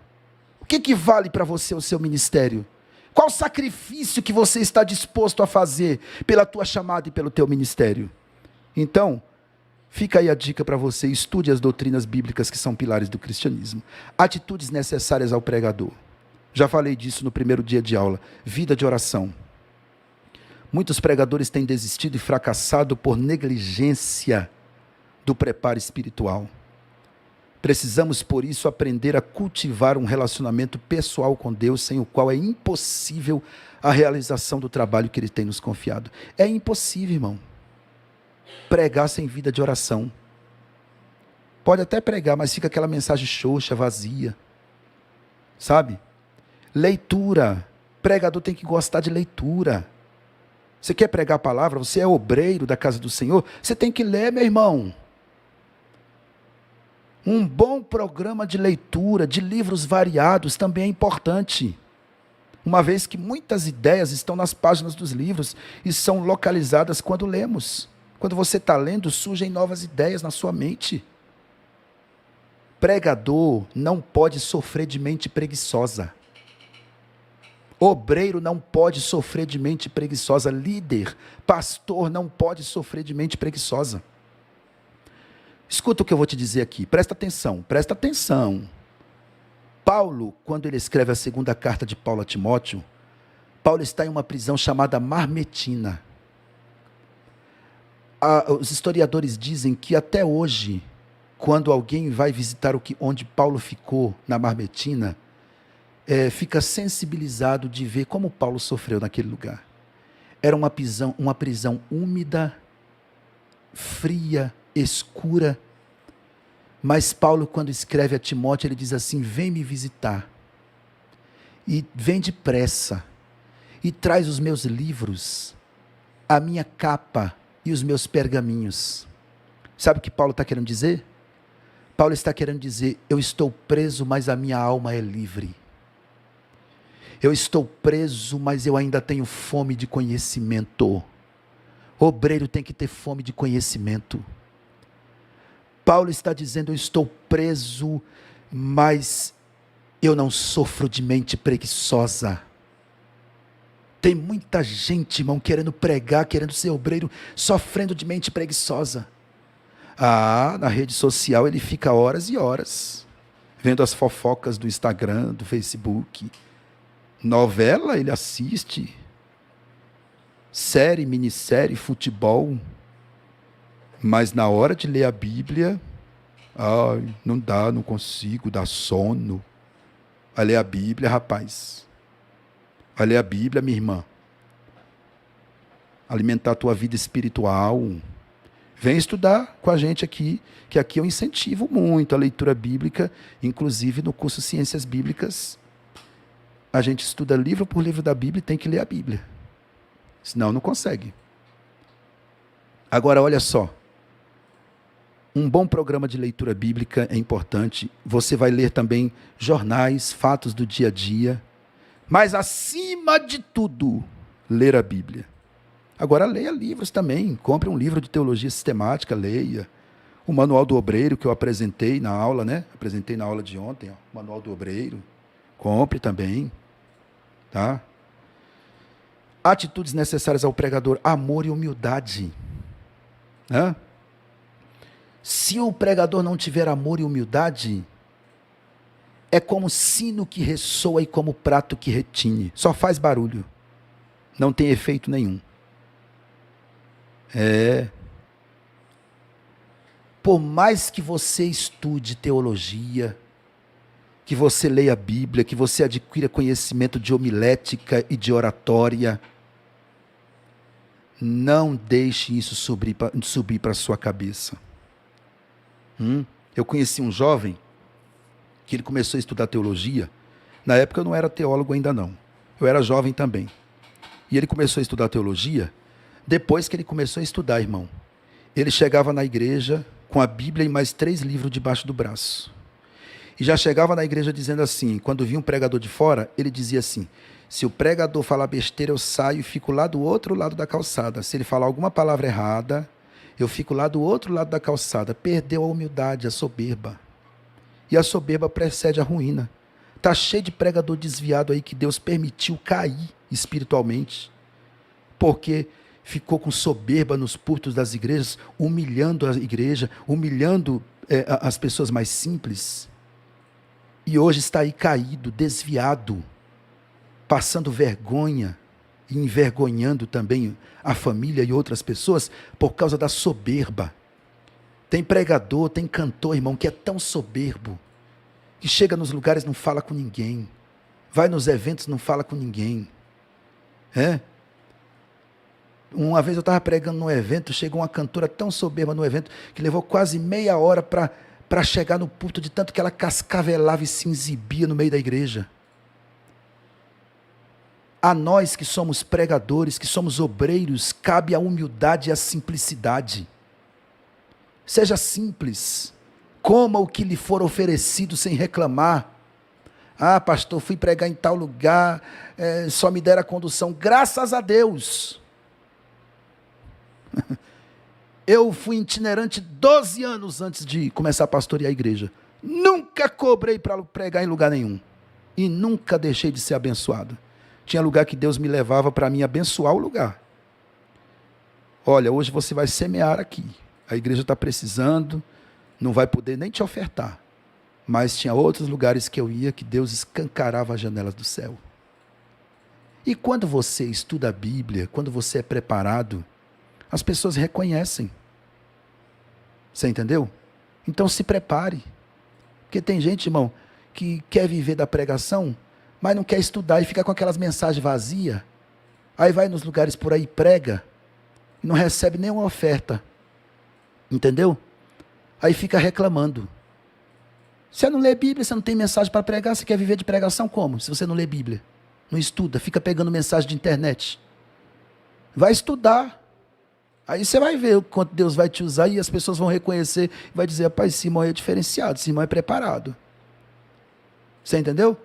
O que vale para você o seu ministério? Qual o sacrifício que você está disposto a fazer pela tua chamada e pelo teu ministério? Então, fica aí a dica para você, estude as doutrinas bíblicas que são pilares do cristianismo. Atitudes necessárias ao pregador. Já falei disso no primeiro dia de aula. Vida de oração. Muitos pregadores têm desistido e fracassado por negligência do preparo espiritual. Precisamos, por isso, aprender a cultivar um relacionamento pessoal com Deus, sem o qual é impossível a realização do trabalho que Ele tem nos confiado. É impossível, irmão, pregar sem vida de oração. Pode até pregar, mas fica aquela mensagem xoxa, vazia. Sabe? Leitura. Pregador tem que gostar de leitura. Você quer pregar a palavra? Você é obreiro da casa do Senhor? Você tem que ler, meu irmão. Um bom programa de leitura, de livros variados, também é importante. Uma vez que muitas ideias estão nas páginas dos livros e são localizadas quando lemos. Quando você está lendo, surgem novas ideias na sua mente. Pregador não pode sofrer de mente preguiçosa. Obreiro não pode sofrer de mente preguiçosa. Líder, pastor não pode sofrer de mente preguiçosa. Escuta o que eu vou te dizer aqui, presta atenção, presta atenção. Paulo, quando ele escreve a segunda carta de Paulo a Timóteo, Paulo está em uma prisão chamada Marmetina. Os historiadores dizem que até hoje, quando alguém vai visitar onde Paulo ficou, na Marmetina, fica sensibilizado de ver como Paulo sofreu naquele lugar. Era uma prisão úmida, fria, escura. Mas Paulo, quando escreve a Timóteo, ele diz assim: vem me visitar. E vem depressa. E traz os meus livros, a minha capa e os meus pergaminhos. Sabe o que Paulo está querendo dizer? Paulo está querendo dizer: eu estou preso, mas a minha alma é livre. Eu estou preso, mas eu ainda tenho fome de conhecimento. O obreiro tem que ter fome de conhecimento. Paulo está dizendo: eu estou preso, mas eu não sofro de mente preguiçosa. Tem muita gente, irmão, querendo pregar, querendo ser obreiro, sofrendo de mente preguiçosa. Na rede social ele fica horas e horas, vendo as fofocas do Instagram, do Facebook. Novela ele assiste, série, minissérie, futebol. Mas na hora de ler a Bíblia, não dá, não consigo, dá sono. Vai ler a Bíblia, rapaz. Vai ler a Bíblia, minha irmã. Alimentar a tua vida espiritual. Vem estudar com a gente aqui, que aqui eu incentivo muito a leitura bíblica, inclusive no curso Ciências Bíblicas. A gente estuda livro por livro da Bíblia e tem que ler a Bíblia. Senão não consegue. Agora, olha só. Um bom programa de leitura bíblica é importante. Você vai ler também jornais, fatos do dia a dia. Mas, acima de tudo, ler a Bíblia. Agora, leia livros também. Compre um livro de teologia sistemática, leia. O Manual do Obreiro, que eu apresentei na aula, né? Apresentei na aula de ontem, o Manual do Obreiro. Compre também. Tá? Atitudes necessárias ao pregador: amor e humildade. Se o pregador não tiver amor e humildade, é como sino que ressoa e como prato que retine. Só faz barulho. Não tem efeito nenhum. Por mais que você estude teologia, que você leia a Bíblia, que você adquira conhecimento de homilética e de oratória, não deixe isso subir para a sua cabeça. Eu conheci um jovem que ele começou a estudar teologia. Na época eu não era teólogo ainda não. Eu era jovem também. E ele começou a estudar teologia. Depois que ele começou a estudar, irmão, ele chegava na igreja com a Bíblia e mais 3 livros debaixo do braço. E já chegava na igreja dizendo assim, quando via um pregador de fora, ele dizia assim: se o pregador falar besteira, eu saio e fico lá do outro lado da calçada. Se ele falar alguma palavra errada, eu fico lá do outro lado da calçada. Perdeu a humildade, a soberba. E a soberba precede a ruína. Está cheio de pregador desviado aí que Deus permitiu cair espiritualmente. Porque ficou com soberba nos púlpitos das igrejas, humilhando a igreja, humilhando as pessoas mais simples. E hoje está aí caído, desviado, passando vergonha e envergonhando também a família e outras pessoas por causa da soberba. Tem pregador, tem cantor, irmão, que é tão soberbo, que chega nos lugares e não fala com ninguém, vai nos eventos e não fala com ninguém. Uma vez eu estava pregando num evento, chegou uma cantora tão soberba no evento, que levou quase meia hora para chegar no púlpito, de tanto que ela cascavelava e se exibia no meio da igreja. A nós que somos pregadores, que somos obreiros, cabe a humildade e a simplicidade. Seja simples, coma o que lhe for oferecido sem reclamar. Pastor, fui pregar em tal lugar, só me deram a condução, graças a Deus. Eu fui itinerante 12 anos antes de começar a pastorear a igreja. Nunca cobrei para pregar em lugar nenhum. E nunca deixei de ser abençoado. Tinha lugar que Deus me levava para mim abençoar o lugar. Olha, hoje você vai semear aqui. A igreja está precisando, não vai poder nem te ofertar. Mas tinha outros lugares que eu ia que Deus escancarava as janelas do céu. E quando você estuda a Bíblia, quando você é preparado, as pessoas reconhecem. Você entendeu? Então se prepare. Porque tem gente, irmão, que quer viver da pregação, mas não quer estudar e fica com aquelas mensagens vazias. Aí vai nos lugares por aí, prega, e não recebe nenhuma oferta. Entendeu? Aí fica reclamando. Você não lê Bíblia, você não tem mensagem para pregar, você quer viver de pregação como? Se você não lê Bíblia, não estuda, fica pegando mensagem de internet. Vai estudar. Aí você vai ver o quanto Deus vai te usar e as pessoas vão reconhecer, vai dizer, rapaz, esse irmão é diferenciado, esse irmão é preparado. Você entendeu?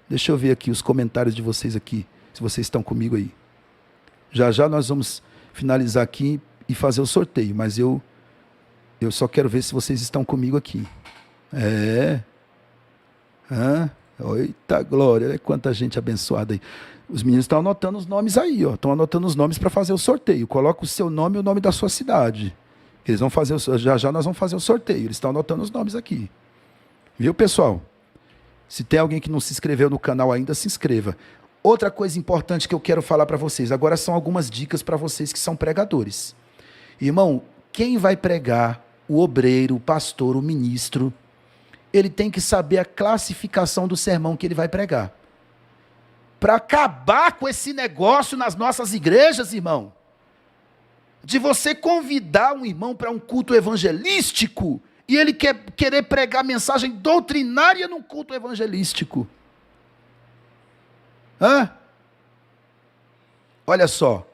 Deixa eu ver aqui os comentários de vocês aqui, se vocês estão comigo aí. Já já nós vamos finalizar aqui e fazer o sorteio, mas eu só quero ver se vocês estão comigo aqui. Eita glória, olha quanta gente abençoada aí. Os meninos estão anotando os nomes aí, ó. Estão anotando os nomes para fazer o sorteio. Coloca o seu nome e o nome da sua cidade. Eles vão fazer, já já nós vamos fazer o sorteio. Eles estão anotando os nomes aqui. Viu, pessoal? Se tem alguém que não se inscreveu no canal ainda, se inscreva. Outra coisa importante que eu quero falar para vocês, agora são algumas dicas para vocês que são pregadores. Irmão, quem vai pregar, o obreiro, o pastor, o ministro, ele tem que saber a classificação do sermão que ele vai pregar. Para acabar com esse negócio nas nossas igrejas, irmão, de você convidar um irmão para um culto evangelístico e ele querer pregar mensagem doutrinária num culto evangelístico. Olha só,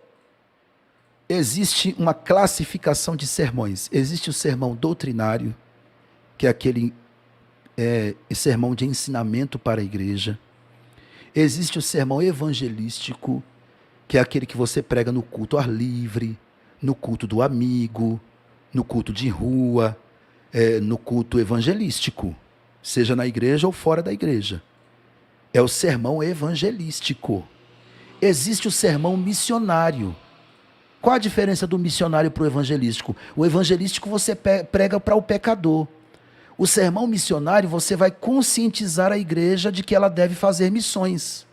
existe uma classificação de sermões. Existe o sermão doutrinário, que é aquele sermão de ensinamento para a igreja. Existe o sermão evangelístico, que é aquele que você prega no culto ao ar livre, no culto do amigo, no culto de rua, no culto evangelístico, seja na igreja ou fora da igreja. É o sermão evangelístico. Existe o sermão missionário. Qual a diferença do missionário para o evangelístico? O evangelístico você prega para o pecador. O sermão missionário você vai conscientizar a igreja de que ela deve fazer missões.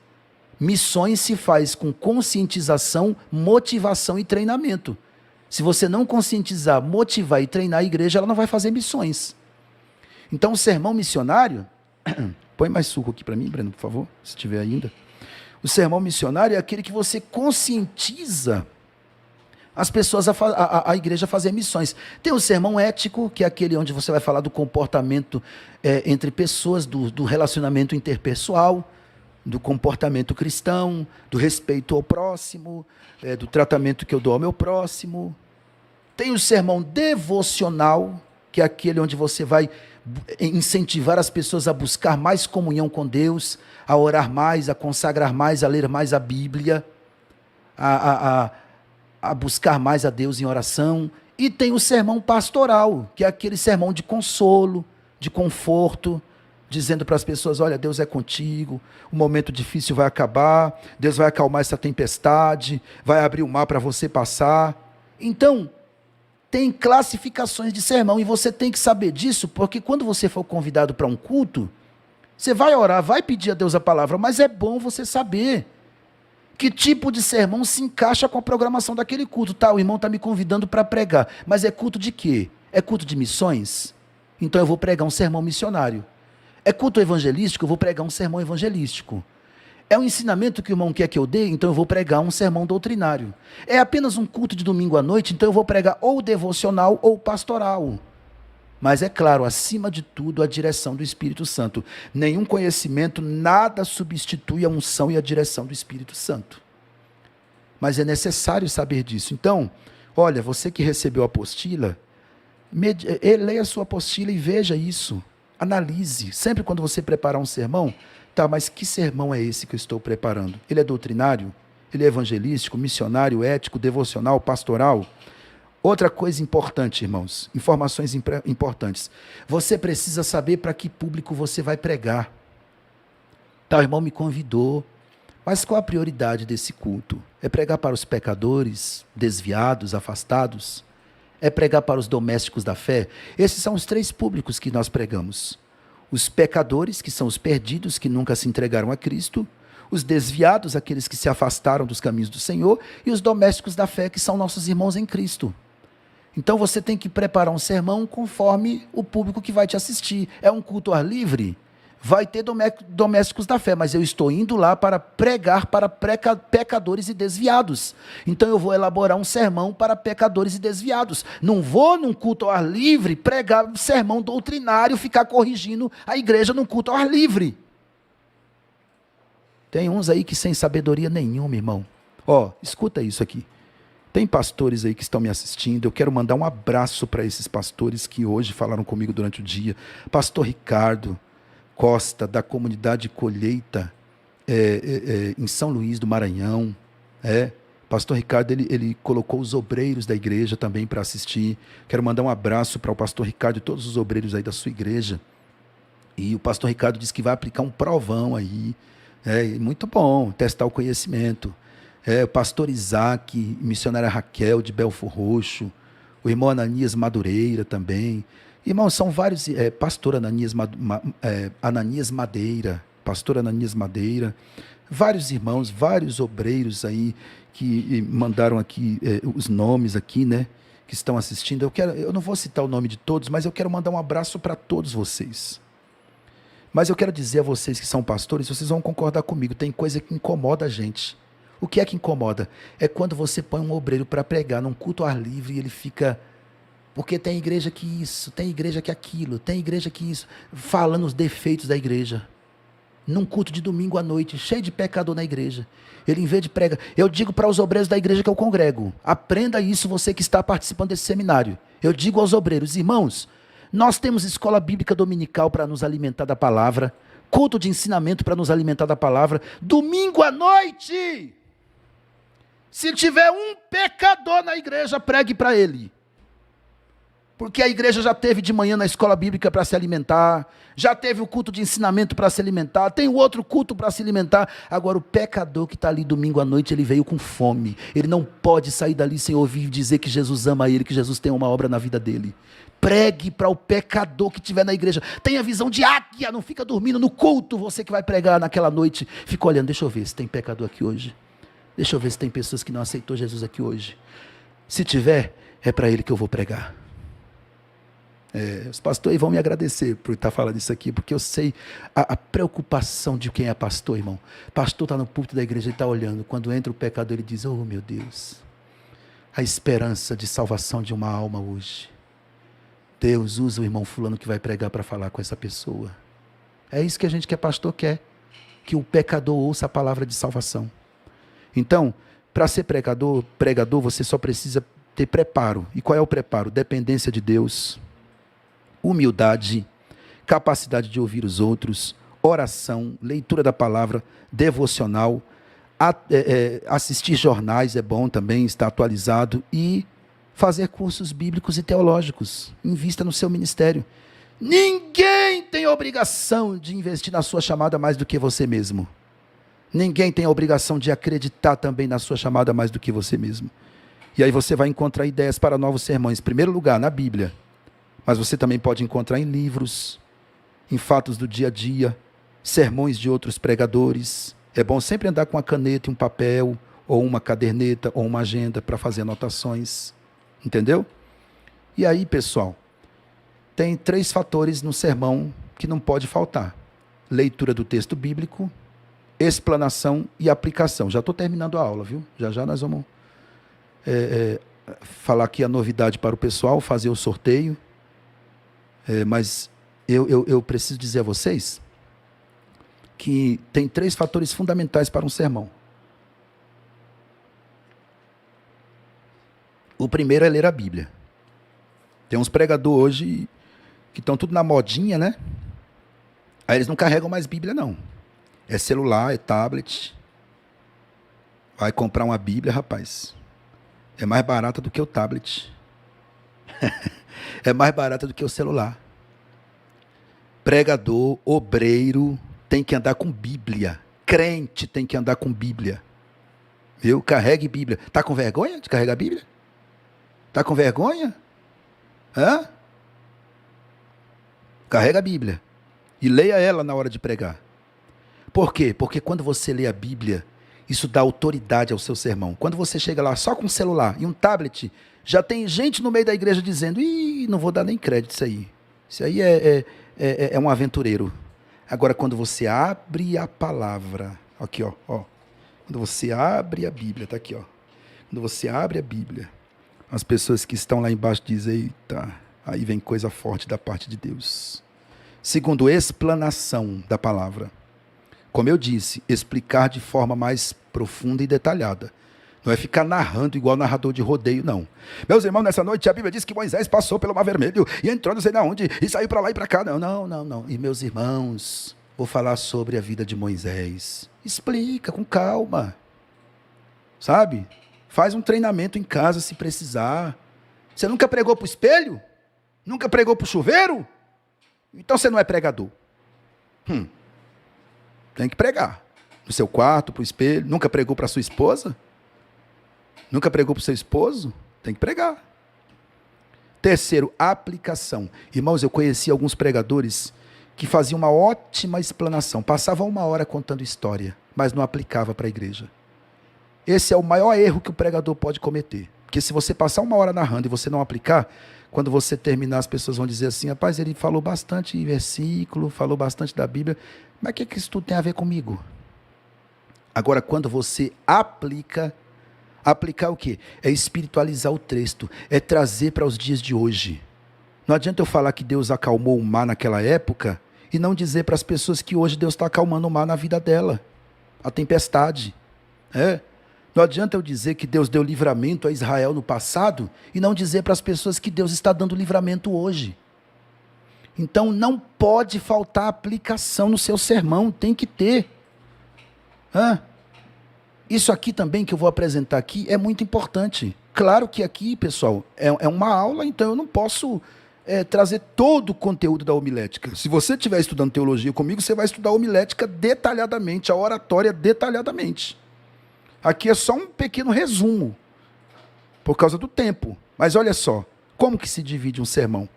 Missões se faz com conscientização, motivação e treinamento. Se você não conscientizar, motivar e treinar a igreja, ela não vai fazer missões. Então o sermão missionário, põe mais suco aqui para mim, Breno, por favor, se tiver ainda. O sermão missionário é aquele que você conscientiza as pessoas, a igreja fazer missões. Tem o sermão ético, que é aquele onde você vai falar do comportamento entre pessoas, do relacionamento interpessoal, do comportamento cristão, do respeito ao próximo, do tratamento que eu dou ao meu próximo. Tem o sermão devocional, que é aquele onde você vai incentivar as pessoas a buscar mais comunhão com Deus, a orar mais, a consagrar mais, a ler mais a Bíblia, a buscar mais a Deus em oração. E tem o sermão pastoral, que é aquele sermão de consolo, de conforto, dizendo para as pessoas, olha, Deus é contigo, o momento difícil vai acabar, Deus vai acalmar essa tempestade, vai abrir o mar para você passar. Então, tem classificações de sermão, e você tem que saber disso, porque quando você for convidado para um culto, você vai orar, vai pedir a Deus a palavra, mas é bom você saber que tipo de sermão se encaixa com a programação daquele culto. Tá, o irmão está me convidando para pregar, mas é culto de quê? É culto de missões? Então eu vou pregar um sermão missionário. É culto evangelístico? Eu vou pregar um sermão evangelístico. É um ensinamento que o irmão quer que eu dê? Então eu vou pregar um sermão doutrinário. É apenas um culto de domingo à noite? Então eu vou pregar ou devocional ou pastoral. Mas é claro, acima de tudo, a direção do Espírito Santo. Nenhum conhecimento, nada substitui a unção e a direção do Espírito Santo. Mas é necessário saber disso. Então, olha, você que recebeu a apostila, leia a sua apostila e veja isso. Analise. Sempre quando você preparar um sermão, tá, mas que sermão é esse que eu estou preparando? Ele é doutrinário? Ele é evangelístico, missionário, ético, devocional, pastoral? Outra coisa importante, irmãos, informações importantes. Você precisa saber para que público você vai pregar. Tá, o irmão me convidou, mas qual a prioridade desse culto? É pregar para os pecadores, desviados, afastados? É pregar para os domésticos da fé? Esses são os 3 públicos que nós pregamos. Os pecadores, que são os perdidos, que nunca se entregaram a Cristo. Os desviados, aqueles que se afastaram dos caminhos do Senhor. E os domésticos da fé, que são nossos irmãos em Cristo. Então você tem que preparar um sermão conforme o público que vai te assistir. É um culto ao ar livre? Vai ter domésticos da fé, mas eu estou indo lá para pregar para pecadores e desviados. Então eu vou elaborar um sermão para pecadores e desviados. Não vou num culto ao ar livre pregar sermão doutrinário, ficar corrigindo a igreja num culto ao ar livre. Tem uns aí que sem sabedoria nenhuma, irmão. Ó, escuta isso aqui. Tem pastores aí que estão me assistindo, eu quero mandar um abraço para esses pastores que hoje falaram comigo durante o dia. Pastor Ricardo Costa, da comunidade Colheita, em São Luís do Maranhão. Pastor Ricardo, ele colocou os obreiros da igreja também para assistir. Quero mandar um abraço para o pastor Ricardo e todos os obreiros aí da sua igreja. E o pastor Ricardo disse que vai aplicar um provão aí. Muito bom, testar o conhecimento. O pastor Isaac, missionária Raquel de Belfor Roxo, o irmão Ananias Madureira também. Irmãos, são vários, pastor Ananias Madeira, pastor Ananias Madeira, vários irmãos, vários obreiros aí que mandaram aqui os nomes aqui, né, que estão assistindo. Eu não vou citar o nome de todos, mas eu quero mandar um abraço para todos vocês. Mas eu quero dizer a vocês que são pastores, vocês vão concordar comigo, tem coisa que incomoda a gente. O que é que incomoda? É quando você põe um obreiro para pregar num culto ao ar livre e ele fica... Porque tem igreja que isso, tem igreja que aquilo, tem igreja que isso, falando os defeitos da igreja. Num culto de domingo à noite, cheio de pecador na igreja. Ele, em vez de pregar... Eu digo para os obreiros da igreja que eu congrego, aprenda isso, você que está participando desse seminário. Eu digo aos obreiros, irmãos, nós temos escola bíblica dominical para nos alimentar da palavra, culto de ensinamento para nos alimentar da palavra, domingo à noite... Se tiver um pecador na igreja, pregue para ele. Porque a igreja já teve de manhã na escola bíblica para se alimentar, já teve o culto de ensinamento para se alimentar, tem o outro culto para se alimentar. Agora o pecador que está ali domingo à noite, ele veio com fome. Ele não pode sair dali sem ouvir dizer que Jesus ama ele, que Jesus tem uma obra na vida dele. Pregue para o pecador que estiver na igreja. Tenha visão de águia, não fica dormindo no culto. Você que vai pregar naquela noite, fica olhando, deixa eu ver se tem pecador aqui hoje. Deixa eu ver se tem pessoas que não aceitou Jesus aqui hoje. Se tiver, é para ele que eu vou pregar. Os pastores vão me agradecer por estar falando isso aqui, porque eu sei a preocupação de quem é pastor, irmão. Pastor está no púlpito da igreja e está olhando. Quando entra o pecador, ele diz, oh meu Deus, a esperança de salvação de uma alma hoje. Deus usa o irmão fulano que vai pregar para falar com essa pessoa. É isso que a gente que é pastor quer, que o pecador ouça a palavra de salvação. Então, para ser pregador, você só precisa ter preparo. E qual é o preparo? Dependência de Deus, humildade, capacidade de ouvir os outros, oração, leitura da palavra, devocional, assistir jornais é bom também, estar atualizado, e fazer cursos bíblicos e teológicos. Invista no seu ministério. Ninguém tem obrigação de investir na sua chamada mais do que você mesmo. Ninguém tem a obrigação de acreditar também na sua chamada mais do que você mesmo. E aí você vai encontrar ideias para novos sermões. Em primeiro lugar, na Bíblia. Mas você também pode encontrar em livros, em fatos do dia a dia, sermões de outros pregadores. É bom sempre andar com uma caneta e um papel, ou uma caderneta, ou uma agenda para fazer anotações. Entendeu? E aí, pessoal, tem 3 fatores no sermão que não pode faltar. Leitura do texto bíblico, explanação e aplicação. Já estou terminando a aula, viu? Já nós vamos falar aqui a novidade para o pessoal, fazer o sorteio. Mas eu preciso dizer a vocês que tem 3 fatores fundamentais para um sermão. O primeiro é ler a Bíblia. Tem uns pregadores hoje que estão tudo na modinha, né? Aí eles não carregam mais Bíblia, não. É celular, é tablet. Vai comprar uma Bíblia, rapaz. É mais barata do que o tablet. É mais barata do que o celular. Pregador, obreiro, tem que andar com Bíblia. Crente tem que andar com Bíblia. Viu? Carregue Bíblia. Está com vergonha de carregar Bíblia? Está com vergonha? Hã? Carrega a Bíblia. E leia ela na hora de pregar. Por quê? Porque quando você lê a Bíblia, isso dá autoridade ao seu sermão. Quando você chega lá só com um celular e um tablet, Já tem gente no meio da igreja dizendo, não vou dar nem crédito isso aí. Isso aí é um aventureiro. Agora, quando você abre a palavra, aqui, ó. Quando você abre a Bíblia, tá aqui, ó. Quando você abre a Bíblia, as pessoas que estão lá embaixo dizem, eita, aí vem coisa forte da parte de Deus. Segundo, explanação da palavra. Como eu disse, explicar de forma mais profunda e detalhada. Não é ficar narrando igual narrador de rodeio, não. Meus irmãos, nessa noite a Bíblia diz que Moisés passou pelo Mar Vermelho e entrou não sei de onde e saiu para lá e para cá. Não. E meus irmãos, vou falar sobre a vida de Moisés. Explica com calma. Sabe? Faz um treinamento em casa se precisar. Você nunca pregou para o espelho? Nunca pregou para o chuveiro? Então você não é pregador. Tem que pregar. No seu quarto, para o espelho. Nunca pregou para sua esposa? Nunca pregou para o seu esposo? Tem que pregar. Terceiro, aplicação. Irmãos, eu conheci alguns pregadores que faziam uma ótima explanação. Passavam 1 hora contando história, mas não aplicava para a igreja. Esse é o maior erro que o pregador pode cometer. Porque se você passar 1 hora narrando e você não aplicar, quando você terminar, as pessoas vão dizer assim, rapaz, ele falou bastante versículo, falou bastante da Bíblia, mas o que isso tudo tem a ver comigo? Agora, quando você aplicar o quê? É espiritualizar o texto, é trazer para os dias de hoje. Não adianta eu falar que Deus acalmou o mar naquela época e não dizer para as pessoas que hoje Deus está acalmando o mar na vida dela, a tempestade. Não adianta eu dizer que Deus deu livramento a Israel no passado e não dizer para as pessoas que Deus está dando livramento hoje. Então não pode faltar aplicação no seu sermão, tem que ter. Isso aqui também que eu vou apresentar aqui é muito importante. Claro que aqui, pessoal, é uma aula, então eu não posso trazer todo o conteúdo da homilética. Se você estiver estudando teologia comigo, você vai estudar a homilética detalhadamente, a oratória detalhadamente. Aqui é só um pequeno resumo, por causa do tempo. Mas olha só, como que se divide um sermão?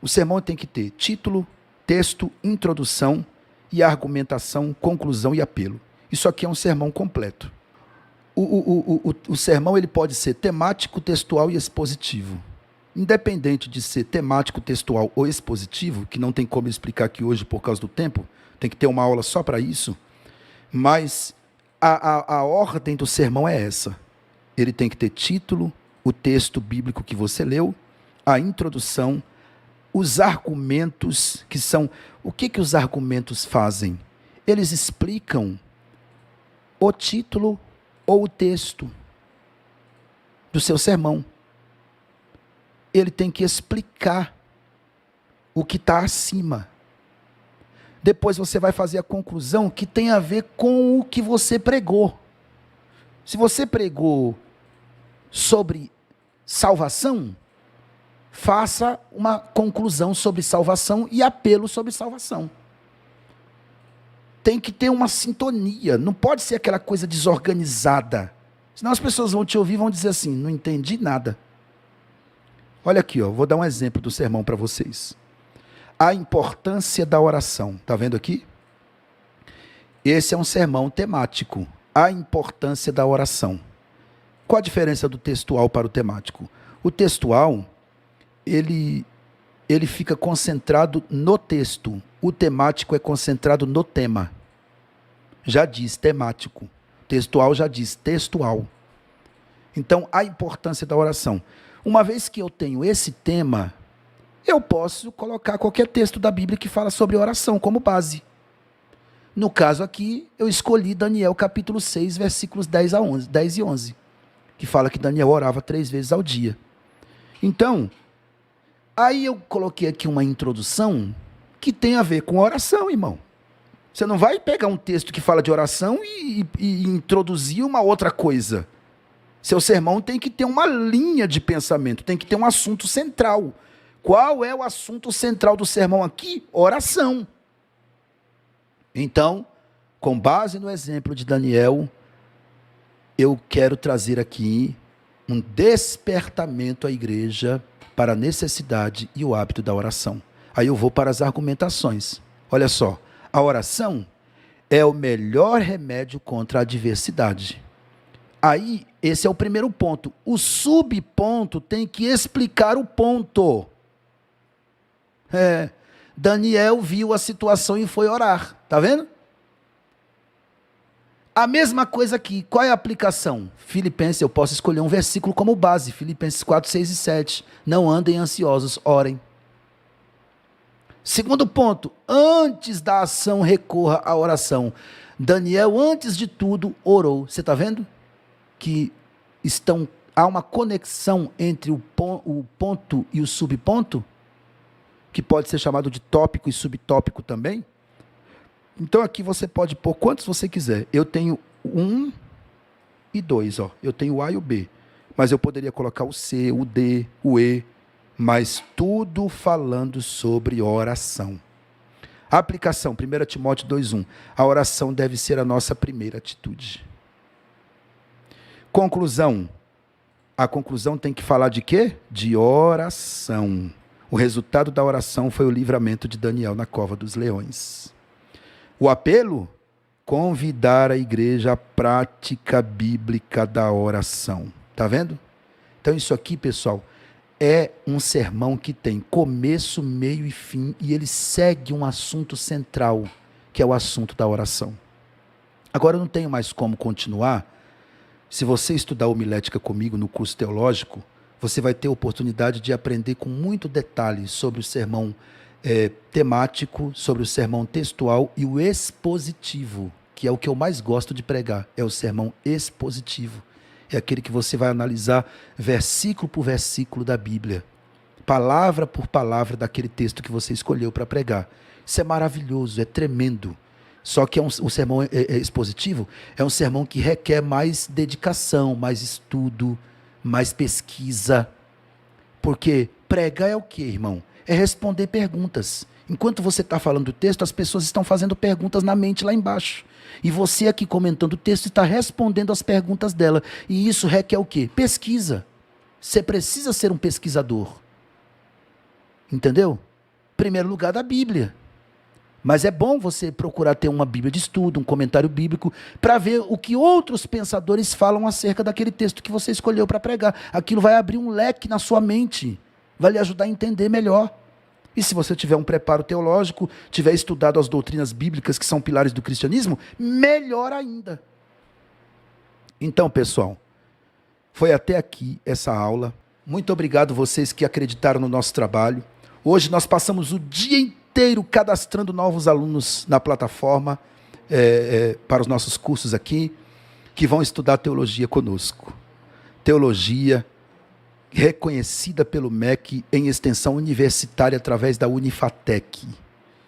O sermão tem que ter título, texto, introdução e argumentação, conclusão e apelo. Isso aqui é um sermão completo. O sermão ele pode ser temático, textual e expositivo. Independente de ser temático, textual ou expositivo, que não tem como explicar aqui hoje por causa do tempo, tem que ter uma aula só para isso, mas a ordem do sermão é essa. Ele tem que ter título, o texto bíblico que você leu, a introdução, os argumentos, que são... O que os argumentos fazem? Eles explicam o título ou o texto do seu sermão. Ele tem que explicar o que está acima. Depois você vai fazer a conclusão que tem a ver com o que você pregou. Se você pregou sobre salvação, faça uma conclusão sobre salvação e apelo sobre salvação. Tem que ter uma sintonia, não pode ser aquela coisa desorganizada. Senão as pessoas vão te ouvir e vão dizer assim, não entendi nada. Olha aqui, vou dar um exemplo do sermão para vocês. A importância da oração. Está vendo aqui? Esse é um sermão temático. A importância da oração. Qual a diferença do textual para o temático? O textual, ele fica concentrado no texto. O temático é concentrado no tema. Já diz temático. Textual já diz textual. Então, a importância da oração. Uma vez que eu tenho esse tema, eu posso colocar qualquer texto da Bíblia que fala sobre oração como base. No caso aqui, eu escolhi Daniel capítulo 6, versículos 10 e 11, que fala que Daniel orava 3 vezes ao dia. Então, aí eu coloquei aqui uma introdução que tem a ver com oração, irmão. Você não vai pegar um texto que fala de oração e introduzir uma outra coisa. Seu sermão tem que ter uma linha de pensamento, tem que ter um assunto central. Qual é o assunto central do sermão aqui? Oração. Então, com base no exemplo de Daniel, eu quero trazer aqui um despertamento à igreja para a necessidade e o hábito da oração. Aí eu vou para as argumentações. Olha só, a oração é o melhor remédio contra a adversidade. Aí Esse é o primeiro ponto. O subponto tem que explicar o ponto. Daniel viu a situação e foi orar. Tá vendo? A mesma coisa aqui. Qual é a aplicação? Filipenses, eu posso escolher um versículo como base. Filipenses 4, 6 e 7. Não andem ansiosos, orem. Segundo ponto. Antes da ação, recorra à oração. Daniel, antes de tudo, orou. Você está vendo? Que há uma conexão entre o ponto e o subponto, que pode ser chamado de tópico e subtópico também. Então aqui você pode pôr quantos você quiser. Eu tenho 1 e 2, ó. Eu tenho o A e o B, mas eu poderia colocar o C, o D, o E, mas tudo falando sobre oração. A aplicação, 1 Timóteo 2,1. A oração deve ser a nossa primeira atitude. Conclusão. A conclusão tem que falar de quê? De oração. O resultado da oração foi o livramento de Daniel na cova dos leões. O apelo? Convidar a igreja à prática bíblica da oração. Tá vendo? Então isso aqui, pessoal, é um sermão que tem começo, meio e fim, e ele segue um assunto central, que é o assunto da oração. Agora eu não tenho mais como continuar. Se você estudar homilética comigo no curso teológico, você vai ter a oportunidade de aprender com muito detalhe sobre o sermão temático, sobre o sermão textual e o expositivo, que é o que eu mais gosto de pregar, é o sermão expositivo. É aquele que você vai analisar versículo por versículo da Bíblia, palavra por palavra daquele texto que você escolheu para pregar. Isso é maravilhoso, é tremendo. Só que o sermão expositivo é um sermão que requer mais dedicação, mais estudo, mais pesquisa. Porque pregar é o quê, irmão? É responder perguntas. Enquanto você está falando do texto, as pessoas estão fazendo perguntas na mente lá embaixo. E você aqui comentando o texto está respondendo as perguntas dela. E isso requer o quê? Pesquisa. Você precisa ser um pesquisador. Entendeu? Primeiro lugar da Bíblia. Mas é bom você procurar ter uma Bíblia de estudo, um comentário bíblico, para ver o que outros pensadores falam acerca daquele texto que você escolheu para pregar. Aquilo vai abrir um leque na sua mente, vai lhe ajudar a entender melhor. E se você tiver um preparo teológico, tiver estudado as doutrinas bíblicas que são pilares do cristianismo, melhor ainda. Então, pessoal, foi até aqui essa aula. Muito obrigado vocês que acreditaram no nosso trabalho. Hoje nós passamos o dia inteiro cadastrando novos alunos na plataforma para os nossos cursos aqui, que vão estudar teologia conosco. Teologia reconhecida pelo MEC em extensão universitária através da Unifatec.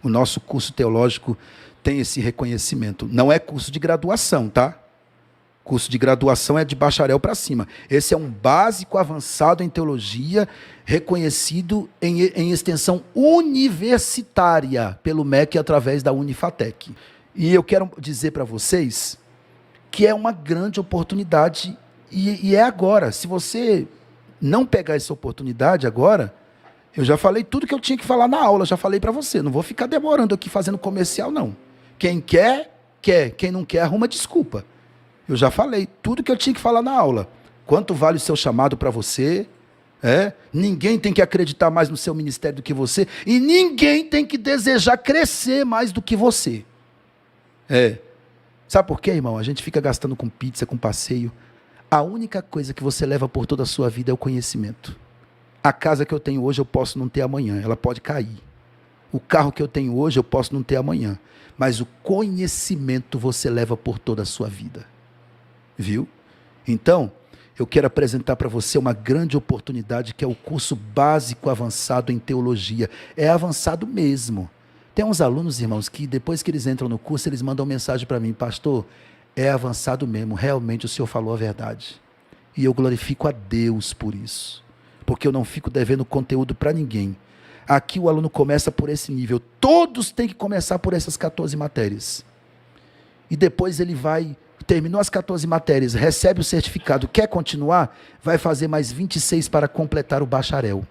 O nosso curso teológico tem esse reconhecimento. Não é curso de graduação, tá? Curso de graduação é de bacharel para cima. Esse é um básico avançado em teologia, reconhecido em extensão universitária pelo MEC através da Unifatec. E eu quero dizer para vocês que é uma grande oportunidade e é agora. Se você não pegar essa oportunidade agora, eu já falei tudo que eu tinha que falar na aula, já falei para você. Não vou ficar demorando aqui fazendo comercial, não. Quem quer, quer. Quem não quer, arruma desculpa. Eu já falei tudo que eu tinha que falar na aula. Quanto vale o seu chamado para você? Ninguém tem que acreditar mais no seu ministério do que você. E ninguém tem que desejar crescer mais do que você. Sabe por quê, irmão? A gente fica gastando com pizza, com passeio. A única coisa que você leva por toda a sua vida é o conhecimento. A casa que eu tenho hoje eu posso não ter amanhã. Ela pode cair. O carro que eu tenho hoje eu posso não ter amanhã. Mas o conhecimento você leva por toda a sua vida. Viu? Então, eu quero apresentar para você uma grande oportunidade que é o curso básico avançado em teologia. É avançado mesmo. Tem uns alunos, irmãos, que depois que eles entram no curso, eles mandam mensagem para mim: pastor, é avançado mesmo, realmente o senhor falou a verdade. E eu glorifico a Deus por isso. Porque eu não fico devendo conteúdo para ninguém. Aqui o aluno começa por esse nível. Todos têm que começar por essas 14 matérias. E depois ele vai... Terminou as 14 matérias, recebe o certificado, quer continuar, vai fazer mais 26 para completar o bacharel.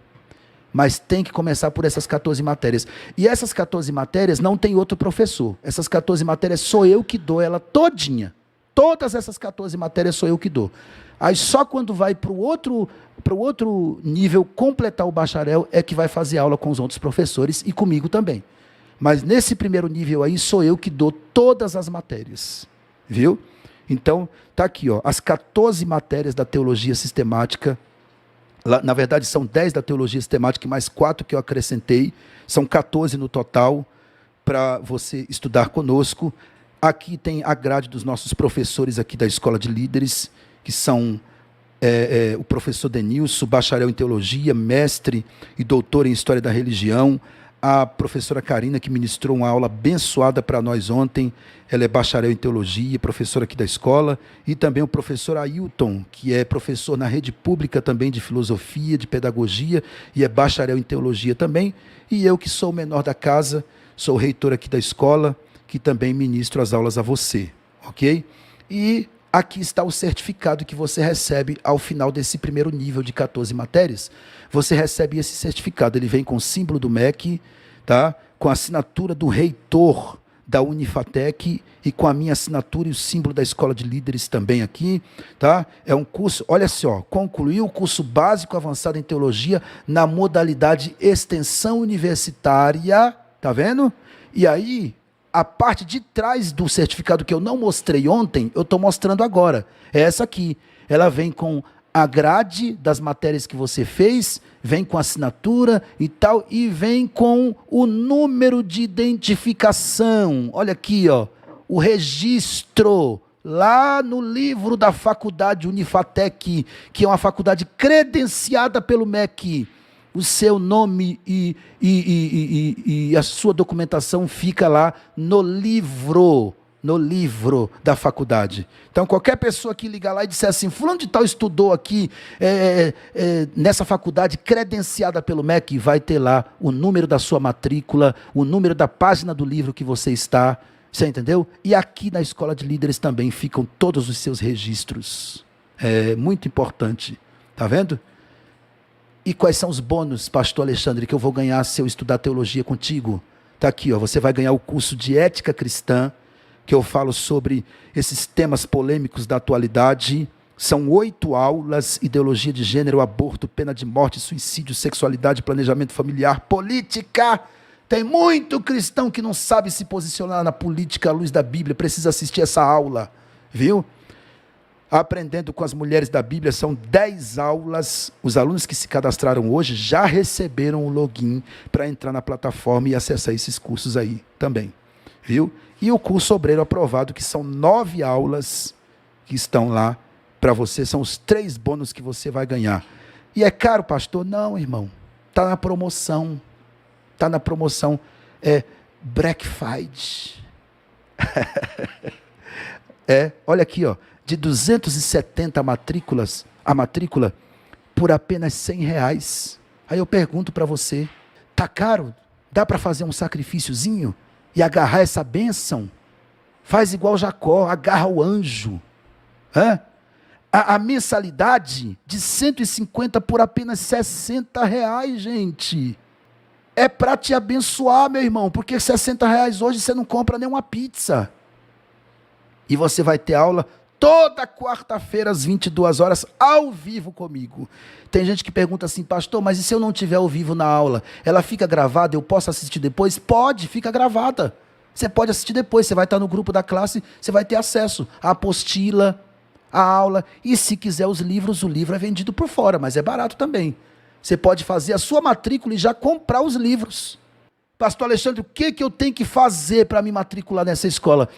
Mas tem que começar por essas 14 matérias. E essas 14 matérias não tem outro professor. Essas 14 matérias sou eu que dou ela todinha. Todas essas 14 matérias sou eu que dou. Aí só quando vai para o outro nível, completar o bacharel, é que vai fazer aula com os outros professores e comigo também. Mas nesse primeiro nível aí, sou eu que dou todas as matérias. Viu? Então, tá aqui, ó, as 14 matérias da teologia sistemática. Na verdade, são 10 da teologia sistemática e mais 4 que eu acrescentei. São 14 no total para você estudar conosco. Aqui tem a grade dos nossos professores aqui da Escola de Líderes, que são o professor Denilson, bacharel em teologia, mestre e doutor em história da religião. A professora Karina, que ministrou uma aula abençoada para nós ontem, ela é bacharel em teologia, professora aqui da escola, e também o professor Ailton, que é professor na rede pública também de filosofia, de pedagogia, e é bacharel em teologia também, e eu que sou o menor da casa, sou o reitor aqui da escola, que também ministro as aulas a você, ok? E aqui está o certificado que você recebe ao final desse primeiro nível de 14 matérias. Você recebe esse certificado, ele vem com o símbolo do MEC, tá? Com a assinatura do reitor da Unifatec e com a minha assinatura e o símbolo da Escola de Líderes também aqui, tá? É um curso, olha só, concluiu o curso básico avançado em teologia na modalidade extensão universitária, tá vendo? E aí, a parte de trás do certificado que eu não mostrei ontem, eu estou mostrando agora. É essa aqui. Ela vem com a grade das matérias que você fez, vem com assinatura e tal, e vem com o número de identificação. Olha aqui, ó, o registro lá no livro da faculdade Unifatec, que é uma faculdade credenciada pelo MEC. O seu nome e a sua documentação fica lá no livro da faculdade. Então, qualquer pessoa que ligar lá e disser assim, fulano de tal estudou aqui nessa faculdade credenciada pelo MEC, vai ter lá o número da sua matrícula, o número da página do livro que você está, você entendeu? E aqui na Escola de Líderes também ficam todos os seus registros. É muito importante. Tá vendo? E quais são os bônus, pastor Alexandre, que eu vou ganhar se eu estudar teologia contigo? Está aqui, ó, você vai ganhar o curso de ética cristã, que eu falo sobre esses temas polêmicos da atualidade. São 8 aulas: ideologia de gênero, aborto, pena de morte, suicídio, sexualidade, planejamento familiar, política. Tem muito cristão que não sabe se posicionar na política à luz da Bíblia, precisa assistir essa aula, viu? Aprendendo com as mulheres da Bíblia, são 10 aulas. Os alunos que se cadastraram hoje já receberam o login para entrar na plataforma e acessar esses cursos aí também, viu? E o curso Obreiro Aprovado, que são 9 aulas que estão lá para você, são os 3 bônus que você vai ganhar. E é caro, pastor? Não, irmão, está na promoção, é Black Friday. Olha aqui, ó, de 270 matrículas, a matrícula, por apenas R$100. Aí eu pergunto para você, tá caro? Dá para fazer um sacrifíciozinho e agarrar essa bênção? Faz igual Jacó, agarra o anjo. A mensalidade de 150 por apenas R$60, gente. É para te abençoar, meu irmão, porque R$60 hoje você não compra nem uma pizza. E você vai ter aula toda quarta-feira às 22 horas, ao vivo comigo. Tem gente que pergunta assim, pastor, mas e se eu não tiver ao vivo na aula? Ela fica gravada, eu posso assistir depois? Pode, fica gravada. Você pode assistir depois, você vai estar no grupo da classe, você vai ter acesso à apostila, à aula, e se quiser os livros, o livro é vendido por fora, mas é barato também. Você pode fazer a sua matrícula e já comprar os livros. Pastor Alexandre, o que eu tenho que fazer para me matricular nessa escola?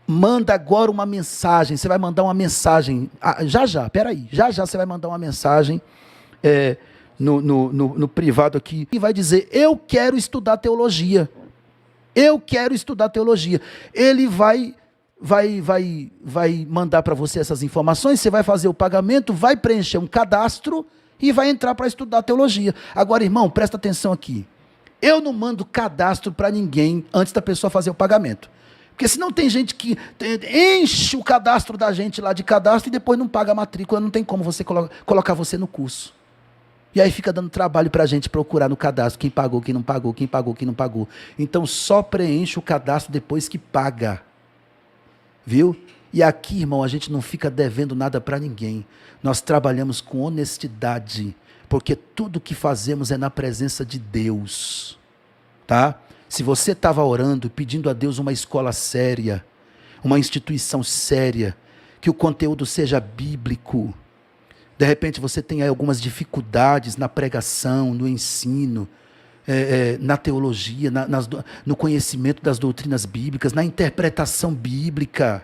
Manda agora uma mensagem, você vai mandar uma mensagem, já você vai mandar uma mensagem no privado aqui, e vai dizer, eu quero estudar teologia, ele vai mandar para você essas informações, você vai fazer o pagamento, vai preencher um cadastro, e vai entrar para estudar teologia. Agora, irmão, presta atenção aqui, eu não mando cadastro para ninguém, antes da pessoa fazer o pagamento. Porque senão tem gente que enche o cadastro da gente lá de cadastro e depois não paga a matrícula, não tem como você colocar você no curso. E aí fica dando trabalho para a gente procurar no cadastro quem pagou, quem não pagou, quem pagou, quem não pagou. Então só preenche o cadastro depois que paga. Viu? E aqui, irmão, a gente não fica devendo nada para ninguém. Nós trabalhamos com honestidade, porque tudo que fazemos é na presença de Deus, tá? Se você estava orando, pedindo a Deus uma escola séria, uma instituição séria, que o conteúdo seja bíblico, de repente você tem aí algumas dificuldades na pregação, no ensino, na teologia, no conhecimento das doutrinas bíblicas, na interpretação bíblica.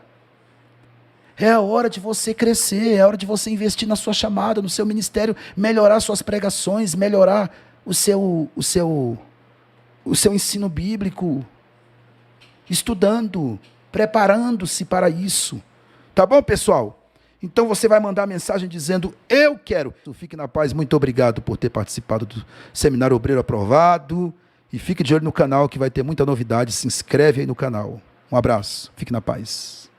É a hora de você crescer, é a hora de você investir na sua chamada, no seu ministério, melhorar suas pregações, melhorar o seu ensino bíblico, estudando, preparando-se para isso. Tá bom, pessoal? Então você vai mandar mensagem dizendo, eu quero. Fique na paz, muito obrigado por ter participado do Seminário Obreiro Aprovado. E fique de olho no canal que vai ter muita novidade. Se inscreve aí no canal. Um abraço, fique na paz.